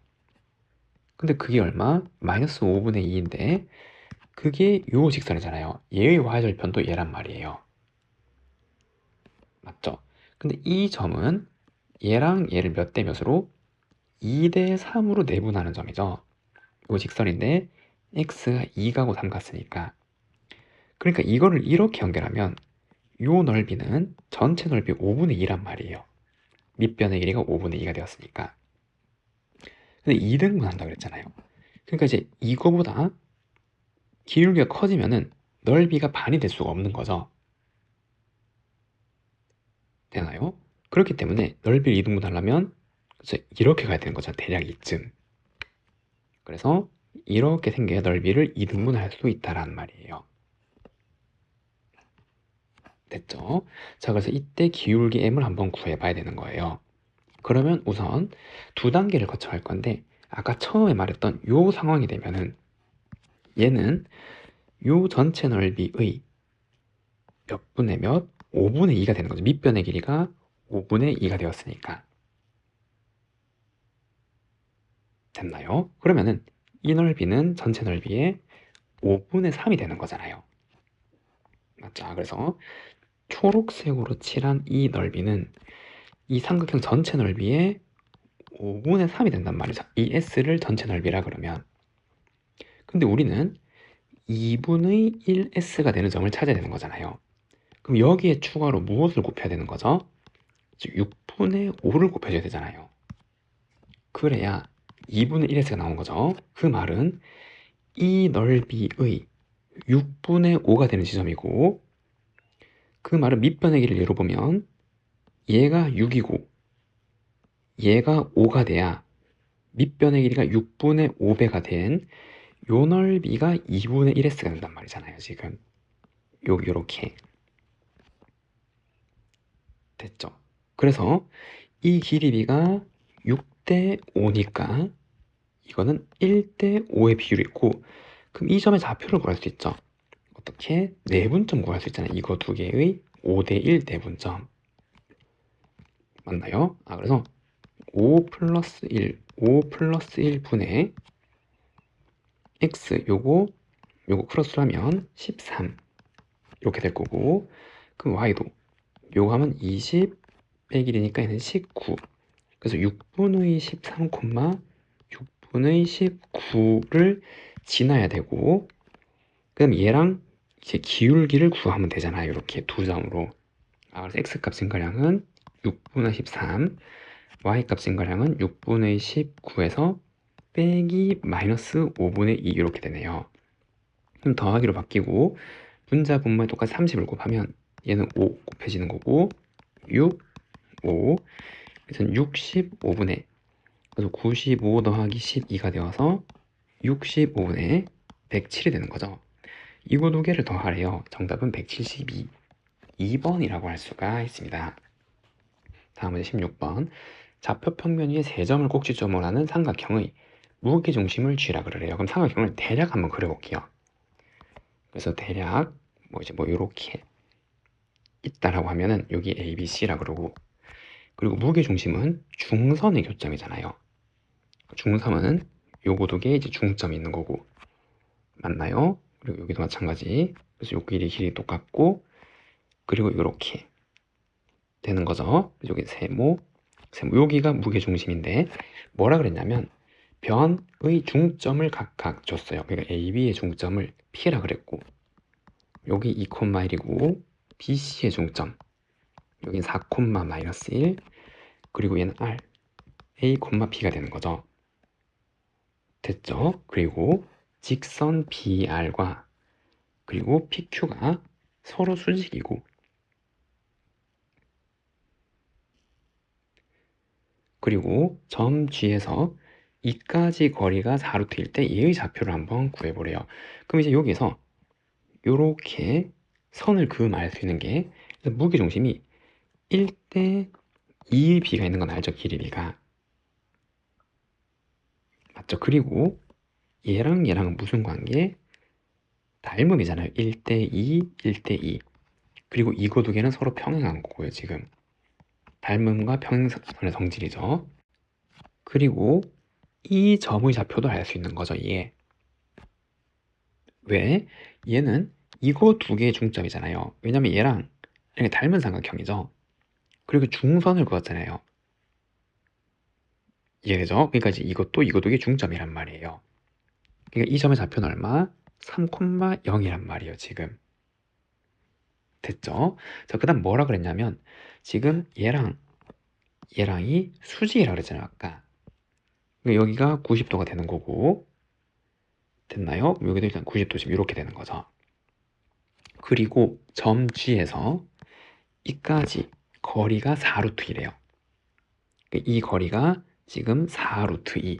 근데 그게 얼마? 마이너스 5분의 2인데 그게 요 직선이잖아요. 얘의 y절편도 얘란 말이에요. 맞죠? 근데 이 점은 얘랑 얘를 몇 대 몇으로? 2대 3으로 내분하는 점이죠. 요 직선인데 x가 2가고 3 갔으니까. 그러니까 이거를 이렇게 연결하면 요 넓이는 전체 넓이 5분의 2란 말이에요. 밑변의 길이가 5분의 2가 되었으니까. 근데 2등분 한다 그랬잖아요. 그러니까 이제 이거보다 기울기가 커지면은 넓이가 반이 될 수가 없는 거죠. 되나요? 그렇기 때문에 넓이를 2등분 하려면 이렇게 가야 되는 거죠. 대략 이쯤. 그래서 이렇게 생겨야 넓이를 2등분 할 수 있다라는 말이에요. 됐죠? 자, 그래서 이때 기울기 m을 한번 구해봐야 되는 거예요. 그러면 우선 두 단계를 거쳐 갈 건데 아까 처음에 말했던 요 상황이 되면은 얘는 요 전체 넓이의 몇 분의 몇? 5분의 2가 되는 거죠. 밑변의 길이가 5분의 2가 되었으니까. 됐나요? 그러면은 이 넓이는 전체 넓이의 5분의 3이 되는 거잖아요. 맞죠? 그래서 초록색으로 칠한 이 넓이는 이 삼각형 전체 넓이의 5분의 3이 된단 말이죠. 이 S를 전체 넓이라 그러면. 근데 우리는 2분의 1S가 되는 점을 찾아야 되는 거잖아요. 그럼 여기에 추가로 무엇을 곱해야 되는 거죠? 6분의 5를 곱해줘야 되잖아요. 그래야 2분의 1S가 나온 거죠. 그 말은 이 넓이의 6분의 5가 되는 지점이고, 그 말은 밑변의 길이를 예로 보면 얘가 6이고 얘가 5가 돼야 밑변의 길이가 6분의 5배가 된 요 넓이가 2분의 1S가 된단 말이잖아요. 지금 요렇게 됐죠. 그래서 이 길이비가 6대 5니까 이거는 1대 5의 비율이 있고, 그럼 이 점의 좌표를 구할 수 있죠. 어떻게? 내분점 구할 수 있잖아요. 이거 두 개의 5대 1 내분점 맞나요? 그래서 5 플러스 1 분의 x 요거 크로스로 하면 13 이렇게 될 거고, 그럼 y도 요거 하면 20 빼기 1이니까 얘는 19. 그래서 6분의 13, 6분의 19를 지나야 되고, 그럼 얘랑 이제 기울기를 구하면 되잖아요. 이렇게 두 점으로. 그래서 x 값 증가량은 6분의 13, y 값 증가량은 6분의 19에서 빼기 마이너스 5분의 2 이렇게 되네요. 그럼 더하기로 바뀌고 분자 분모에 똑같이 30을 곱하면 얘는 5 곱해지는 거고 6, 5 그래서 65분의, 그래서 95 더하기 12가 되어서 65분의 107이 되는 거죠. 이거 두 개를 더하래요. 정답은 172, 2번이라고 할 수가 있습니다. 다음 문제 16번. 좌표 평면 위에 세 점을 꼭지점으로 하는 삼각형의 무게중심을 쥐라 그러래요. 그럼 삼각형을 대략 한번 그려볼게요. 그래서 대략 뭐 이렇게 있다라고 하면은 여기 A, B, C라 그러고, 그리고 무게중심은 중선의 교점이잖아요. 중선은 요거 두 개에 이제 중점이 있는 거고, 맞나요? 그리고 여기도 마찬가지. 그래서 요 길이 똑같고, 그리고 이렇게 되는 거죠. 여기 세모, 여기가 무게중심인데 뭐라 그랬냐면 변의 중점을 각각 줬어요. 그러니까 A, B의 중점을 P라 그랬고 여기 2,1이고 BC의 중점 여긴 4, 마이너스 1 그리고 얘는 R, A, B가 되는 거죠. 됐죠? 그리고 직선 BR과 그리고 PQ가 서로 수직이고 그리고 점 G에서 이까지 거리가 4루트일 때 얘의 좌표를 한번 구해보래요. 그럼 이제 여기서 이렇게 선을 그으면 알 수 있는 게 무게중심이 1대 2의 B가 있는 건 알죠? 길이가 맞죠? 그리고 얘랑 얘랑은 무슨 관계? 닮음이잖아요. 1대 2, 1대 2 그리고 이거 두 개는 서로 평행한 거고요. 지금 닮음과 평행선의 성질이죠. 그리고 이 점의 좌표도 알 수 있는 거죠. 얘 왜? 얘는 이거 두 개의 중점이잖아요. 왜냐면 얘랑 이렇게 닮은 삼각형이죠. 그리고 중선을 그었잖아요. 이해되죠? 그러니까 이제 이것도 이거 두 개 중점이란 말이에요. 그러니까 이 점의 좌표는 얼마? 3,0이란 말이에요. 지금 됐죠? 자, 그 다음 뭐라 그랬냐면 지금 얘랑이 수직이라고 그랬잖아요. 아까 그러니까 여기가 90도가 되는 거고 됐나요? 여기도 일단 90도 지금 이렇게 되는 거죠. 그리고 점 G에서 이까지 거리가 4루트이래요. 이 거리가 지금 4루트 2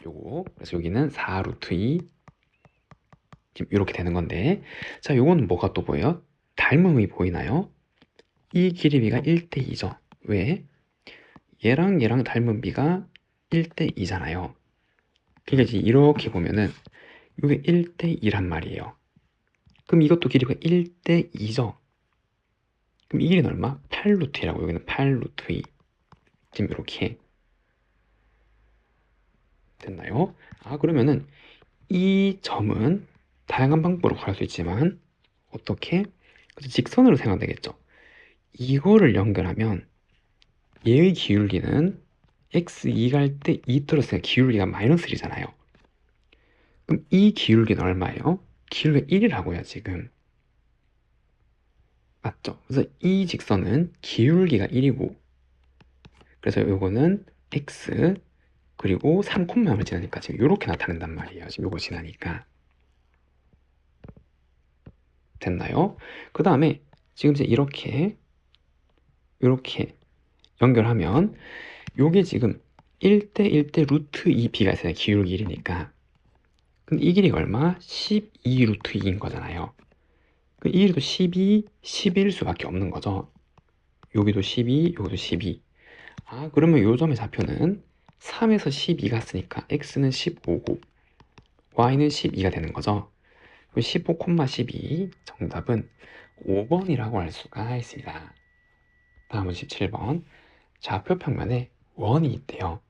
요거 그래서 여기는 4루트 2 지금 이렇게 되는 건데 자 요거는 뭐가 또 보여요? 닮음이 보이나요? 이 길이비가 1대 2죠. 왜? 얘랑 얘랑 닮은 비가 1대 2잖아요. 그러니까 이제 이렇게 보면은 이게 1대 2란 말이에요. 그럼 이것도 길이가 1대 2죠. 그럼 이 길이는 얼마? 8루트라고 여기는 8루트 2 지금 이렇게 됐나요? 아 그러면은 이 점은 다양한 방법으로 구할 수 있지만 어떻게? 그래서 직선으로 생각하면 되겠죠. 이거를 연결하면 얘의 기울기는 x2 갈 때 2 떨어졌으니까 기울기가 마이너스 1이잖아요. 그럼 이 기울기는 얼마예요? 기울기가 1이라고요 지금. 맞죠? 그래서 이 직선은 기울기가 1이고 그래서 요거는 x 그리고 3콤마를 지나니까 지금 이렇게 나타낸단 말이에요. 지금 요거 지나니까. 됐나요? 그 다음에 지금 이제 이렇게 연결하면 요게 지금 1대 1대 루트 2b가 있어요. 기울기 1이니까. 근데 이 길이가 얼마? 12 루트 2인 거잖아요. 그 이 길이도 12, 11일 수밖에 없는 거죠. 여기도 12, 여기도 12. 아, 그러면 요 점의 좌표는 3에서 12 갔으니까 x는 15고 y는 12가 되는 거죠. 15, 12 정답은 5번이라고 할 수가 있습니다. 다음은 17번. 좌표 평면에 원이 있대요.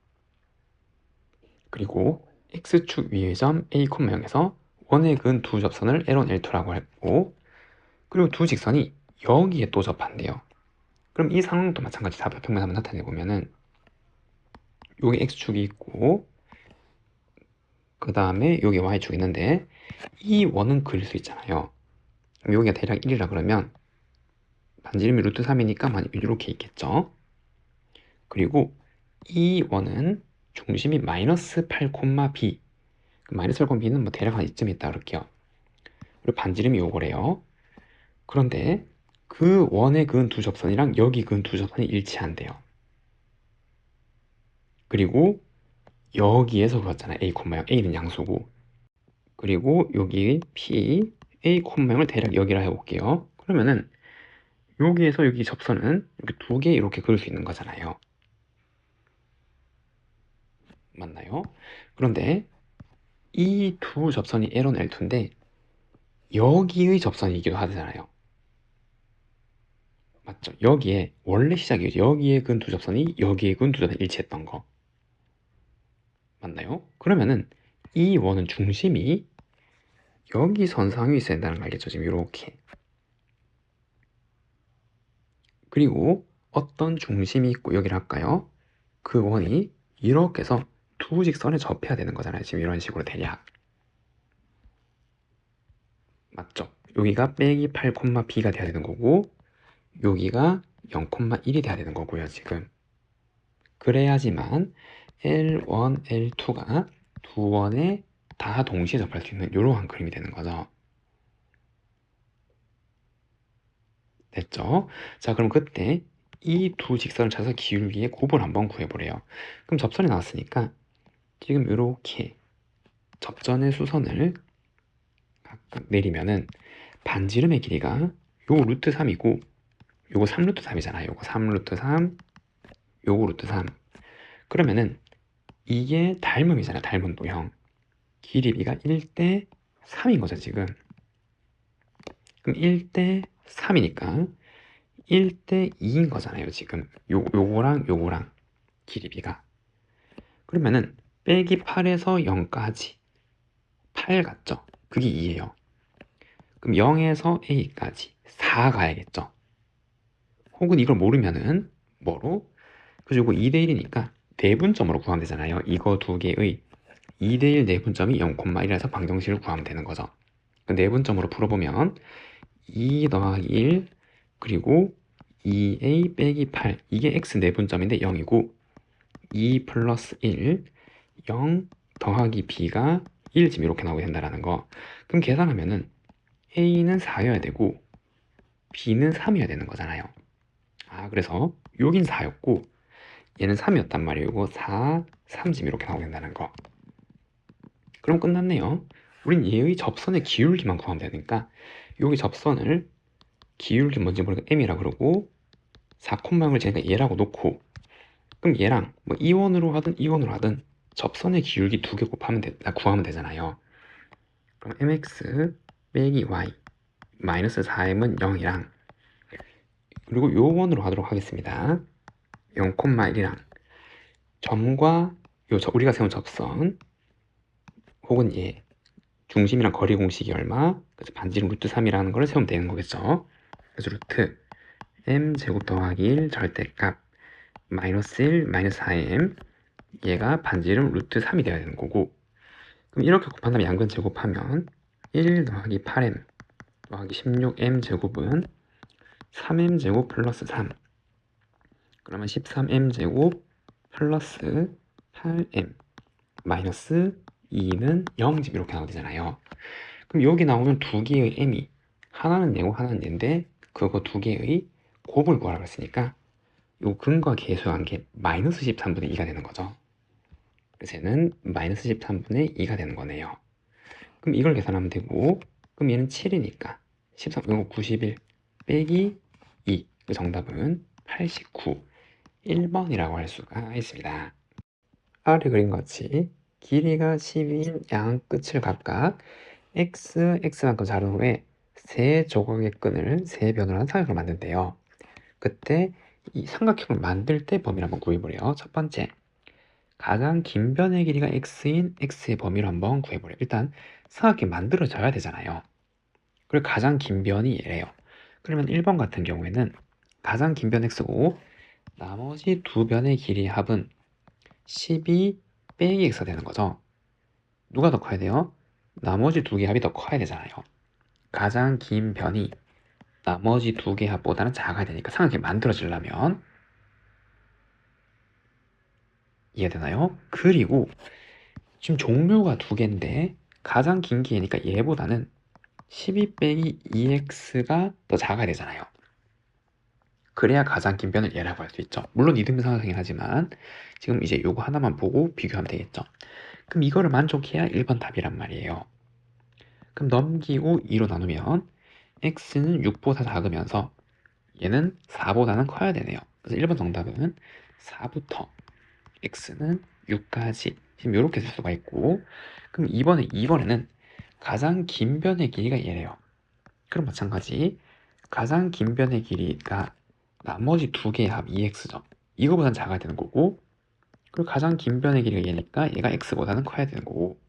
그리고 x축 위의 점 A, 0에서 원에 그은 두 접선을 L1, L2라고 했고 그리고 두 직선이 여기에 또 접한대요. 그럼 이 상황도 마찬가지 좌표 평면 한번 나타내 보면은 여기 x축이 있고 그 다음에 여기 y축이 있는데 이 원은 그릴 수 있잖아요. 여기가 대략 1이라 그러면 반지름이 루트 3이니까 이렇게 있겠죠. 그리고 이 원은 중심이 마이너스 8, b 마이너스 8, b는 뭐 대략 한 이쯤 있다 그럴게요. 그리고 반지름이 요거래요. 그런데 그 원에 그은 두 접선이랑 여기 그은 두 접선이 일치한대요. 그리고 여기에서 그었잖아요. A, A는 양수고 그리고 여기 P, A, 형을 대략 여기라 해볼게요. 그러면은 여기에서 여기 접선은 이렇게 두 개 이렇게 그을 수 있는 거잖아요. 맞나요? 그런데 이 두 접선이 L1, L2인데 여기의 접선이기도 하잖아요. 맞죠? 여기에 원래 시작이죠. 여기에 근 두 접선이 여기에 근 두 접선이 일치했던 거. 맞나요? 그러면은 이 원은 중심이 여기 선상에 있어야 된다는 거 알겠죠? 지금 이렇게. 그리고 어떤 중심이 있고 여기를 할까요? 그 원이 이렇게 해서 두 직선에 접해야 되는 거잖아요. 지금 이런 식으로 대략. 맞죠? 여기가 빼기 8, b가 돼야 되는 거고 여기가 0,1이 돼야 되는 거고요. 지금. 그래야지만 L1, L2가 두 원에 다 동시에 접할 수 있는 이러한 그림이 되는 거죠. 됐죠? 자, 그럼 그때 이 두 직선을 찾아서 기울기의 곱을 한번 구해보래요. 그럼 접선이 나왔으니까 지금 이렇게 접전의 수선을 각각 내리면은 반지름의 길이가 요 루트 3이고 요거 3 루트 3이잖아요. 요거 3 루트 3, 요거 루트 3. 그러면은 이게 닮음이잖아. 닮은 도형. 길이비가 1대 3인 거죠, 지금. 그럼 1대 3이니까 1대 2인 거잖아요, 지금. 요거랑 길이비가. 그러면은 빼기 8에서 0까지 8 같죠? 그게 2예요. 그럼 0에서 A까지 4 가야겠죠? 혹은 이걸 모르면은 뭐로? 그래서 이거 2대 1이니까 내분점으로 구하면 되잖아요. 이거 두 개의 2대 1 내분점이 0,1에서 방정식을 구하면 되는 거죠. 그 내분점으로 풀어보면 2 더하기 1 그리고 2a 빼기 8 이게 x 내분점인데 0이고 2 플러스 1 0 더하기 b가 1 지금 이렇게 나오게 된다는 거. 그럼 계산하면은 a는 4여야 되고 b는 3이어야 되는 거잖아요. 아, 그래서 여긴 4였고 얘는 3이었단 말이에요. 이거 4, 3 지금 이렇게 나오게 된다는 거. 그럼 끝났네요. 우린 얘의 접선의 기울기만 구하면 되니까 여기 접선을 기울기 뭔지 모르니까 m이라 그러고 4콤마형을 제가 얘라고 놓고 그럼 얘랑 뭐 이원으로 하든 이원으로 하든 접선의 기울기 두 개 곱하면 구하면 되잖아요. 그럼 mx 빼기 y 마이너스 4m은 0이랑 그리고 요 원으로 하도록 하겠습니다. 0,1이랑 점과 우리가 세운 접선 혹은 얘 중심이랑 거리 공식이 얼마? 그래서 반지름 루트 3이라는 걸 세우면 되는 거겠죠. 그래서 루트 m 제곱 더하기 1 절대값 마이너스 1 마이너스 4m 얘가 반지름 루트 3이 되어야 되는 거고 그럼 이렇게 곱한 다음에 양변 제곱하면 1 더하기 8m 더하기 16m 제곱은 3m 제곱 플러스 3 그러면 13m 제곱 플러스 8m 마이너스 2는 0 지금 이렇게 나오게 되잖아요. 그럼 여기 나오는 두 개의 m이 하나는 얘고 하나는 얘인데 그거 두 개의 곱을 구하라고 했으니까 요 근과 계수한 게 마이너스 13분의 2가 되는 거죠. 그래서 얘는 마이너스 13분의 2가 되는 거네요. 그럼 이걸 계산하면 되고 그럼 얘는 7이니까 13, 이거 91 빼기 2 그 정답은 89 1번이라고 할 수가 있습니다. 아래 그린 것 같이 길이가 12인 양 끝을 각각 x만큼 자른 후에 세 조각의 끈을 세 변으로 한 삼각형을 만든대요. 그때 이 삼각형을 만들 때 범위를 한번 구해보래요. 첫 번째, 가장 긴 변의 길이가 x인 x의 범위를 한번 구해보래요. 일단 삼각형이 만들어져야 되잖아요. 그리고 가장 긴 변이 얘래요. 그러면 1번 같은 경우에는 가장 긴 변 x고 나머지 두 변의 길이의 합은 12 빼기 x가 되는 거죠. 누가 더 커야 돼요? 나머지 두 개 합이 더 커야 되잖아요. 가장 긴 변이 나머지 두 개 합보다는 작아야 되니까 삼각형이 만들어지려면 이해되나요? 그리고 지금 종류가 두 개인데 가장 긴 게 얘니까 얘보다는 12 빼기 2x가 더 작아야 되잖아요. 그래야 가장 긴 변을 얘라고 할 수 있죠. 물론 이등변 삼각형이긴 하지만 지금 이제 요거 하나만 보고 비교하면 되겠죠. 그럼 이거를 만족해야 1번 답이란 말이에요. 그럼 넘기고 2로 나누면 x는 6보다 작으면서 얘는 4보다는 커야 되네요. 그래서 1번 정답은 4부터 x는 6까지 지금 이렇게 쓸 수가 있고 그럼 이번에는 가장 긴 변의 길이가 얘래요. 그럼 마찬가지 가장 긴 변의 길이가 나머지 두 개의 합 2x죠. 이거보단 작아야 되는 거고 그리고 가장 긴 변의 길이가 얘니까 얘가 x보다는 커야 되는 거고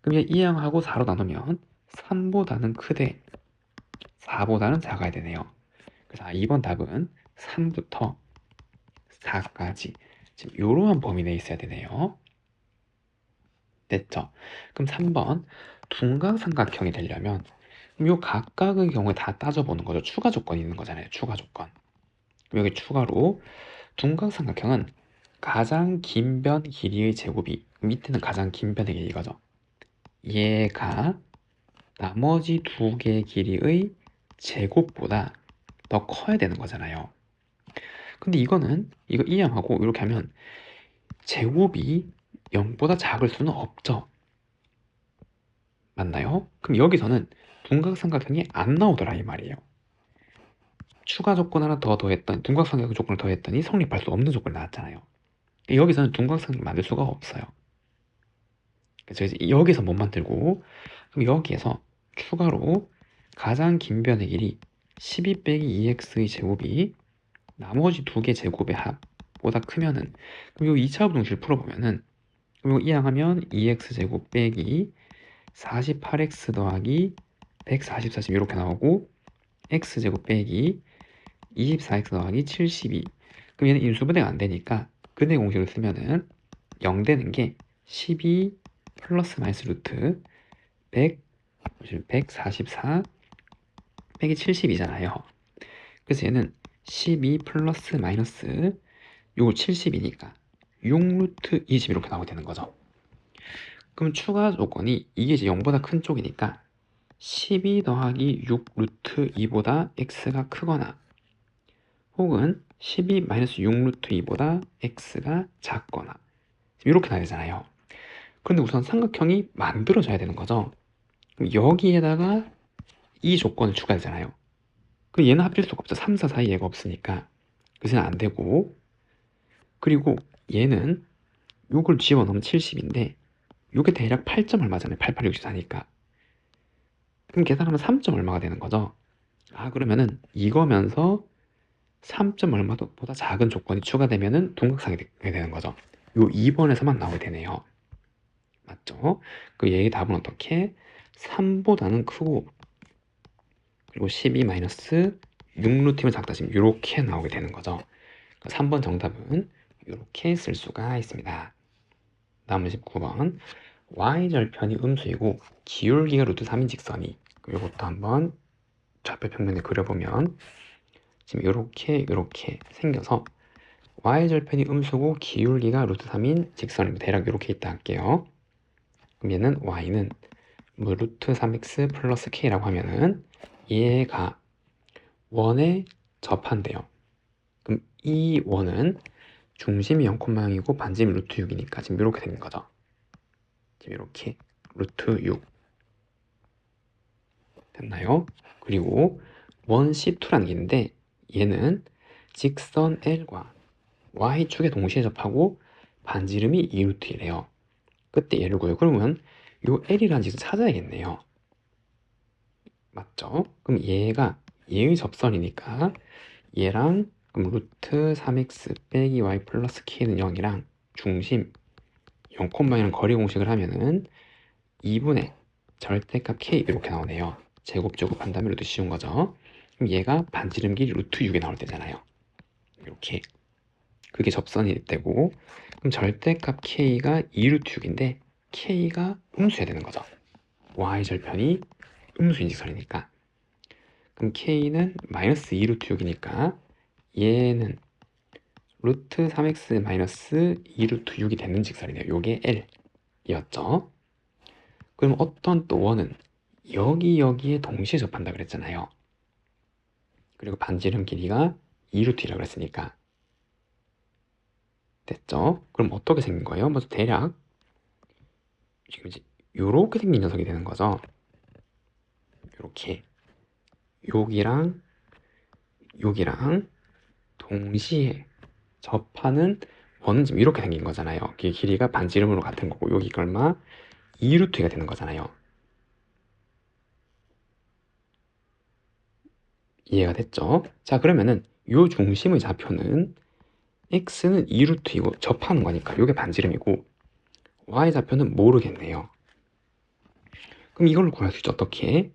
그럼 얘 2항하고 4로 나누면 3보다는 크되 4보다는 작아야 되네요. 그래서 2번 답은 3부터 4까지 지금 이러한 범위 내에 있어야 되네요. 됐죠? 그럼 3번 둔각삼각형이 되려면 요 각각의 경우에 다 따져보는 거죠. 추가 조건이 있는 거잖아요. 추가 조건. 여기 추가로 둔각삼각형은 가장 긴 변 길이의 제곱이, 밑에는 가장 긴 변의 길이 이거죠. 얘가 나머지 두 개의 길이의 제곱보다 더 커야 되는 거잖아요. 근데 이거는 이거 이항하고 이렇게 하면 제곱이 0보다 작을 수는 없죠. 맞나요? 그럼 여기서는 둔각삼각형이 안 나오더라 이 말이에요. 추가 조건 하나 더 더했더니 둔각삼각형 조건을 더했더니 성립할 수 없는 조건이 나왔잖아요. 여기서는 둔각삼각형 만들 수가 없어요. 그래서 이제 여기서 못 만들고, 그럼 여기에서 추가로 가장 긴 변의 길이 12 빼기 2x의 제곱이 나머지 두 개 제곱의 합보다 크면은, 그럼 이 2차 부등식을 풀어보면은, 그럼 이거 이항하면 2x 제곱 빼기 48x 더하기 144 이렇게 나오고, x 제곱 빼기 24x 더하기 72. 그럼 얘는 인수분해가 안 되니까 근해 공식을 쓰면은 0 되는 게 12 플러스 마이너스 루트 144 빼기 70이잖아요. 그래서 얘는 12 플러스 마이너스 요거 70이니까 6루트 20 이렇게 나오게 되는 거죠. 그럼 추가 조건이 이게 이제 0보다 큰 쪽이니까 12 더하기 6 루트 2보다 x가 크거나 혹은 12 마이너스 6 루트 2보다 x가 작거나 이렇게 나야 되잖아요. 그런데 우선 삼각형이 만들어져야 되는 거죠. 그럼 여기에다가 이 조건을 추가하잖아요. 그럼 얘는 합칠 수가 없죠. 3, 4 사이 얘가 없으니까. 그래서 안 되고, 그리고 얘는 요걸 집어넣으면 70인데 요게 대략 8점 얼마잖아요. 8864니까. 그럼 계산하면 3점 얼마가 되는 거죠. 아, 그러면은 이거면서 3점 얼마보다 작은 조건이 추가되면은 둔각삼각형이 되는 거죠. 요 2번에서만 나오게 되네요. 맞죠? 그 얘의 답은 어떻게? 3보다는 크고 그리고 12 마이너스 6루트면 작다 지금 이렇게 나오게 되는 거죠. 3번 정답은 이렇게 쓸 수가 있습니다. 다음은 19번 y절편이 음수이고 기울기가 루트 3인 직선이, 이것도 한번 좌표 평면에 그려보면 지금 이렇게 생겨서 y절편이 음수고 기울기가 루트 3인 직선입니다. 대략 이렇게 있다 할게요. 그럼 얘는 y는 뭐 루트 3x 플러스 k라고 하면은 얘가 원에 접한대요. 그럼 이 원은 중심이 0,0이고 반지름이 루트 6이니까 지금 이렇게 생긴 거죠. 지금 이렇게 루트 6 됐나요? 그리고 원 C2라는 게 있는데 얘는 직선 L과 Y축에 동시에 접하고 반지름이 2루트 1이래요. 그때 얘를 구해요. 그러면 요 L이라는 직선 찾아야겠네요. 맞죠? 그럼 얘가 얘의 접선이니까 얘랑 그럼 루트 3x 빼기 y 플러스 k는 0이랑 중심 0,0랑 거리 공식을 하면은 2분의 절대값 k 이렇게 나오네요. 제곱제곱 한다면 루트 씌운 거죠. 그럼 얘가 반지름 길이 루트 6이 나올 때잖아요. 이렇게 그게 접선일 때고, 그럼 절대값 k가 2루트 6인데 k가 음수여야 되는 거죠. y절편이 음수인 직선이니까. 그럼 k는 마이너스 2루트 6이니까 얘는 루트 3x 마이너스 2루트 6이 되는 직선이네요. 요게 L이었죠. 그럼 어떤 또 원은 여기에 동시에 접한다 그랬잖아요. 그리고 반지름 길이가 2루트이라고 그랬으니까 됐죠? 그럼 어떻게 생긴 거예요? 먼저 대략 지금 이제 요렇게 생긴 녀석이 되는 거죠. 요렇게 여기랑 동시에 접하는 원은 지금 이렇게 생긴 거잖아요. 길이가 반지름으로 같은 거고 여기가 얼마? 2루트가 되는 거잖아요. 이해가 됐죠? 자, 그러면은 요 중심의 좌표는 x는 2루트이고 접하는 거니까 이게 반지름이고 y 좌표는 모르겠네요. 그럼 이걸 구할 수 있죠. 어떻게?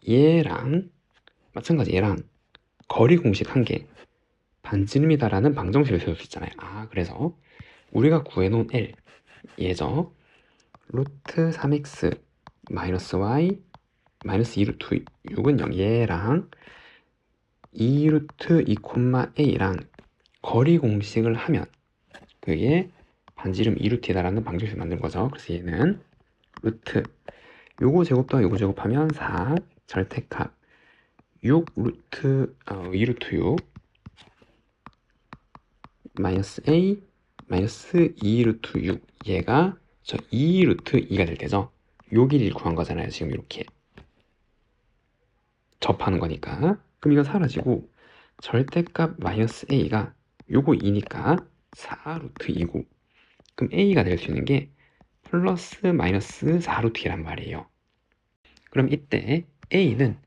얘랑 마찬가지 얘랑 거리 공식 한 개 반지름이다라는 방정식을 세울 수 있잖아요. 그래서 우리가 구해놓은 L 얘죠. 루트 3x 마이너스 y 마이너스 2 루트 6은 0 얘랑 2 루트 2 A랑 거리 공식을 하면 그게 반지름 2 루트이다라는 방정식을 만든 거죠. 그래서 얘는 루트 요거 제곱 더하기 요거 제곱하면 4 절대값 6 루트 2 루트 6 마이너스 a 마이너스 2 루트 6 얘가 저 2 루트 2가 될 때죠. 요 길이를 구한 거잖아요. 지금 이렇게 접하는 거니까. 그럼 이거 사라지고 절대값 마이너스 a가 요거 2니까 4 루트 2고 그럼 a가 될 수 있는 게 플러스 마이너스 4 루트 2란 말이에요. 그럼 이때 a는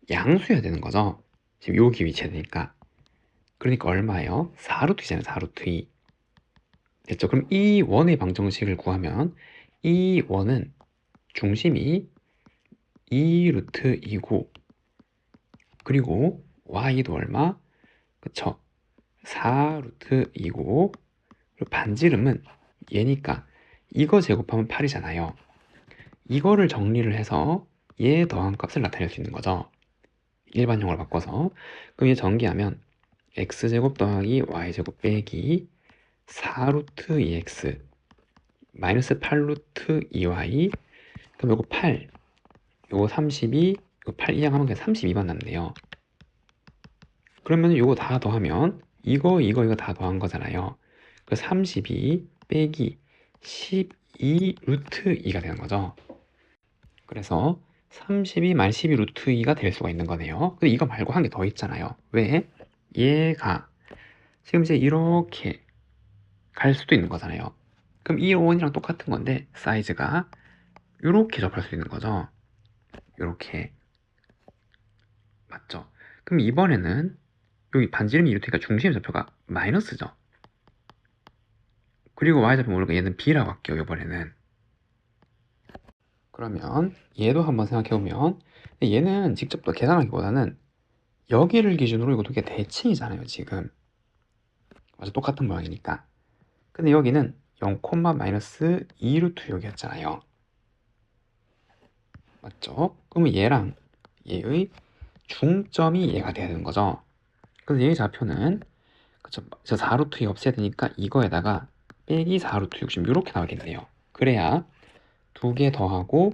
양수여야 되는 거죠. 지금 여기 위치해야 되니까. 그러니까 얼마예요? 4 루트 2잖아요. 4 루트 2. 됐죠? 그럼 이 원의 방정식을 구하면 이 원은 중심이 2 루트 2고 그리고 y도 얼마? 그쵸? 4 루트 2고 그리고 반지름은 얘니까 이거 제곱하면 8이잖아요. 이거를 정리를 해서 얘 더한 값을 나타낼 수 있는 거죠. 일반형으로 바꿔서. 그럼 얘 전기하면 x제곱 더하기 y제곱 빼기 4 루트 2x 마이너스 8 루트 2y 그럼 요거 8 요거 32 요거 8 이항하면 그냥 32만 남네요. 그러면 요거 다 더하면 이거 다 더한 거잖아요. 그 32 빼기 12 루트 2가 되는 거죠. 그래서 32 마이너스 12 루트 2가 될 수가 있는 거네요. 근데 이거 말고 한 개 더 있잖아요. 왜? 얘가 지금 이제 이렇게 갈 수도 있는 거잖아요. 그럼 이 원이랑 똑같은 건데 사이즈가 이렇게 접할 수 있는 거죠. 이렇게 맞죠? 그럼 이번에는 여기 반지름이 이렇게니까 중심의 좌표가 마이너스죠. 그리고 y좌표 모르니까 얘는 b라고 할게요. 이번에는. 그러면 얘도 한번 생각해보면 얘는 직접 또 계산하기보다는 여기를 기준으로 이거 두 개 대칭이잖아요. 지금 맞아 똑같은 모양이니까. 근데 여기는 0, 마이너스 2 루트 6이었잖아요. 맞죠? 그러면 얘랑 얘의 중점이 얘가 돼야 되는 거죠. 그래서 얘의 좌표는 그쵸? 저 4루트 2 없애야 되니까 이거에다가 빼기 4루트 60 이렇게 나오겠네요. 그래야 두 개 더하고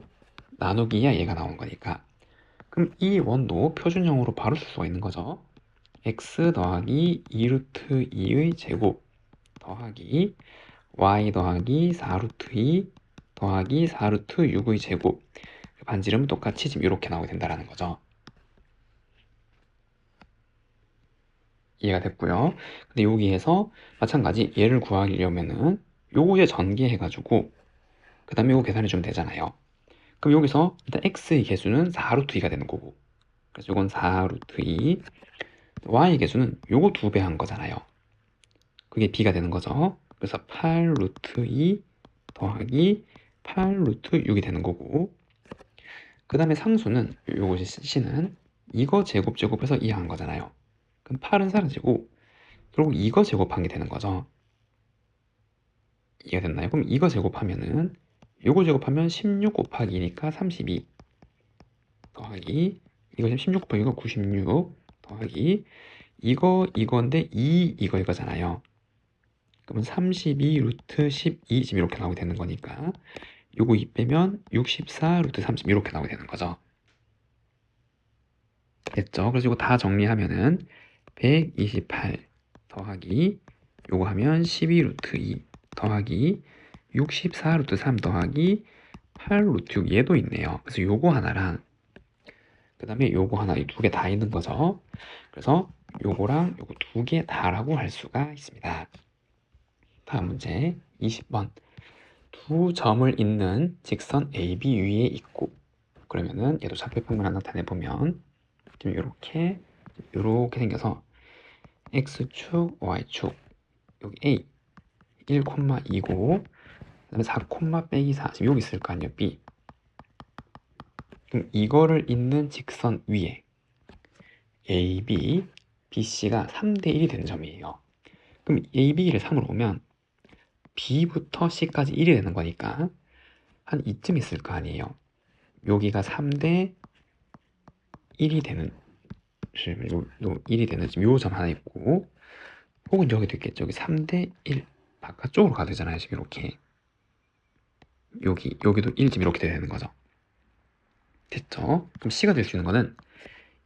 나누기야 얘가 나온 거니까. 그럼 이 원도 표준형으로 바로 쓸 수가 있는 거죠. x 더하기 2루트 2의 제곱 더하기 y 더하기 4루트 2 더하기 4루트 6의 제곱 반지름은 똑같이 지금 이렇게 나오게 된다는 거죠. 이해가 됐고요. 근데 여기에서 마찬가지 얘를 구하려면은 요거 이제 전개해가지고 그 다음에 요거 계산해주면 되잖아요. 그럼 여기서 일단 x의 개수는 4루트 2가 되는 거고 그래서 요건 4루트 2 y의 개수는 요거 2배 한 거잖아요. 그게 b가 되는 거죠. 그래서 8루트 2 더하기 8루트 6이 되는 거고 그 다음에 상수는 요거 c는 이거 제곱해서 이해한 거잖아요. 그럼 8은 사라지고 결국 이거 제곱한 게 되는 거죠. 이해가 됐나요? 그럼 이거 제곱하면은 요거 제곱하면 16 곱하기 2니까 32 더하기 이거 16 곱하기 이거 96 더하기 이건데 이거잖아요. 그러면 32 루트 12 지금 이렇게 나오게 되는 거니까 요거 2 빼면 64 루트 30 이렇게 나오게 되는 거죠. 됐죠? 그래서 이거 다 정리하면은 128 더하기 요거 하면 12 루트 2 더하기 64 루트 3 더하기 8 루트 6 얘도 있네요. 그래서 요거 하나랑 그 다음에 요거 하나 이 두 개 다 있는 거죠. 그래서 요거랑 요거 두 개 다라고 할 수가 있습니다. 다음 문제 20번 두 점을 잇는 직선 AB 위에 있고 그러면은 얘도 좌표평면을 나타내보면 좀 이렇게 생겨서 X축, Y축 여기 A 1,2고 그 다음에 4, 빼기 4 지금 여기 있을 거 아니에요 B. 그럼 이거를 잇는 직선 위에 AB BC가 3대 1이 되는 점이에요. 그럼 A, B를 3으로 오면 B부터 C까지 1이 되는 거니까 한 이쯤 있을 거 아니에요. 여기가 3대 1이 되는 1이 되는 지금 요 점 하나 있고, 혹은 여기도 있겠죠. 여기 3대 1 바깥쪽으로 가도 되잖아요. 지금 이렇게 여기도 1 지금 이렇게 되는 거죠. 됐죠? 그럼 C가 될 수 있는 거는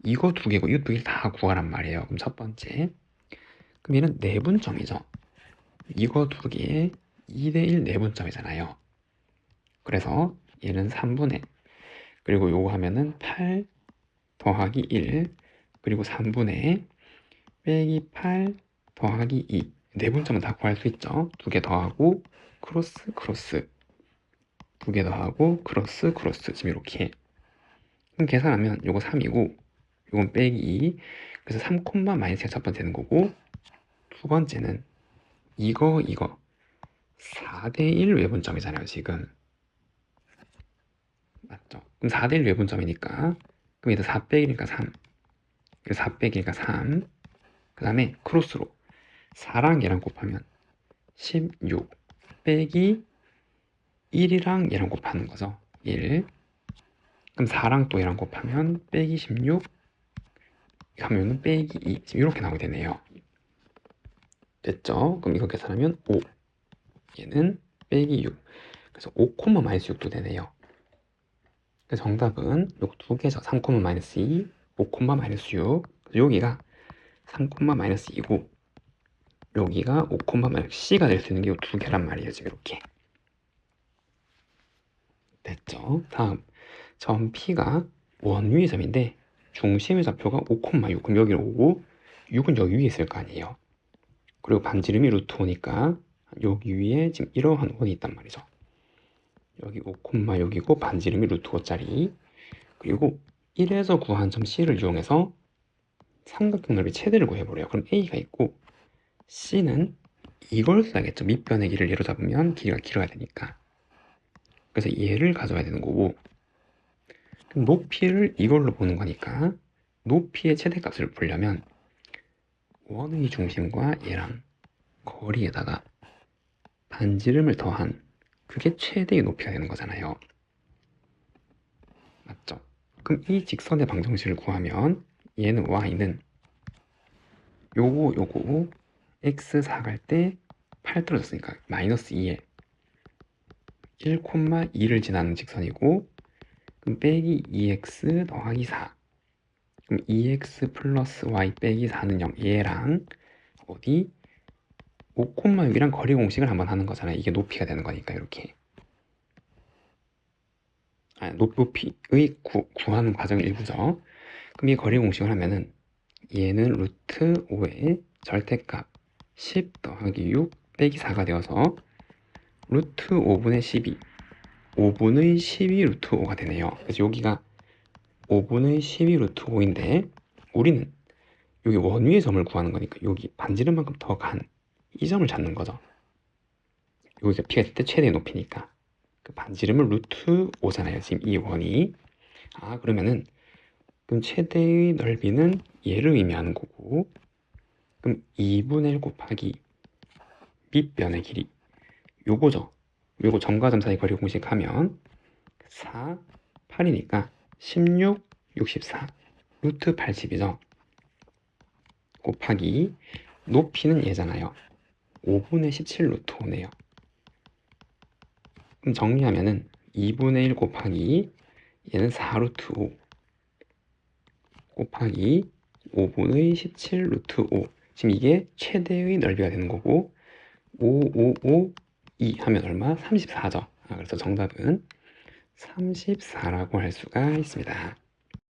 이거 두 개고 이거 두 개를 다 구하란 말이에요. 그럼 첫 번째, 그럼 얘는 내분점이죠. 이거 두 개의 2대 1 내분점이잖아요. 그래서 얘는 3분의, 그리고 요거 하면은 8 더하기 1, 그리고 3분의 빼기 8 더하기 2. 내분점은 다 구할 수 있죠. 두 개 더하고 크로스 크로스, 두 개 더하고 크로스 크로스, 지금 이렇게. 그럼 계산하면 요거 3이고 요건 빼기 2, 그래서 3 마이너스가 첫 번째 되는 거고, 두 번째는 이거 4대 1 외분점이잖아요 지금. 맞죠? 그럼 4대 1 외분점이니까, 그럼 얘도 4 빼기니까 3, 그래서 4 빼기니까 3, 그 다음에 크로스로 4랑 얘랑 곱하면 16 빼기 1이랑 얘랑 곱하는 거죠. 1. 그럼 4랑 또 얘랑 곱하면 빼기 16 하면은 빼기 2, 지금 이렇게 나오게 되네요. 됐죠? 그럼 이거 계산하면 5, 얘는 빼기 6, 그래서 5, 마이너스 6도 되네요. 그래서 정답은 요거 두 개죠. 3, 마이너스 2, 5, 마이너스 6. 여기가 3, 마이너스 2고 여기가 5, 마이너스 C가 될 수 있는 게 이 두 개란 말이에요. 지금 이렇게. 됐죠? 다음, 점 P가 원위의 점인데 중심의 좌표가 5, 6. 그럼 여기로 오고 6은 여기 위에 있을 거 아니에요. 그리고 반지름이 루트 5니까 여기 위에 지금 이러한 원이 있단 말이죠. 여기 5, 여기고 반지름이 루트 5짜리. 그리고 1에서 구한 점 C를 이용해서 삼각형 넓이 최대를 구해보래요. 그럼 A가 있고 C는 이걸 써야겠죠. 밑변의 길이를 예로 잡으면 길이가 길어야 되니까. 그래서 얘를 가져와야 되는 거고, 그럼 높이를 이걸로 보는 거니까 높이의 최대값을 보려면 원의 중심과 얘랑 거리에다가 반지름을 더한 그게 최대의 높이가 되는 거잖아요. 맞죠? 그럼 이 직선의 방정식을 구하면 얘는 y는 요거 x 4갈 때 8 떨어졌으니까 마이너스 2에 1,2를 지나는 직선이고, 그럼 빼기 2x 더하기 4, 그럼 2x 플러스 y 빼기 4는 0, 얘랑 어디 5,6이랑 거리 공식을 한번 하는 거잖아요. 이게 높이가 되는 거니까 이렇게. 높이의 구하는 과정의 일부죠. 그럼 이 거리 공식을 하면은 얘는 루트 5의 절대값 10 더하기 6 빼기 4가 되어서 루트 5분의 12, 5분의 12 루트 5가 되네요. 그래서 여기가 5분의 12 루트 5인데 우리는 여기 원위의 점을 구하는 거니까 여기 반지름만큼 더 간 이 점을 찾는 거죠. 여기가 P가 있을 때 최대의 높이니까 그 반지름은 루트 5잖아요. 지금 이 원이. 그러면은 그럼 최대의 넓이는 얘를 의미하는 거고, 그럼 2분의 1 곱하기 밑변의 길이 요거죠. 요거 점과 점 사이 거리 공식 하면 4, 8이니까 16, 64 루트 80이죠. 곱하기 높이는 얘잖아요. 5분의 17 루트 5네요. 그럼 정리하면은 2분의 1 곱하기 얘는 4 루트 5 곱하기 5분의 17 루트 5, 지금 이게 최대의 넓이가 되는 거고 2 하면 얼마? 34죠. 그래서 정답은 34라고 할 수가 있습니다.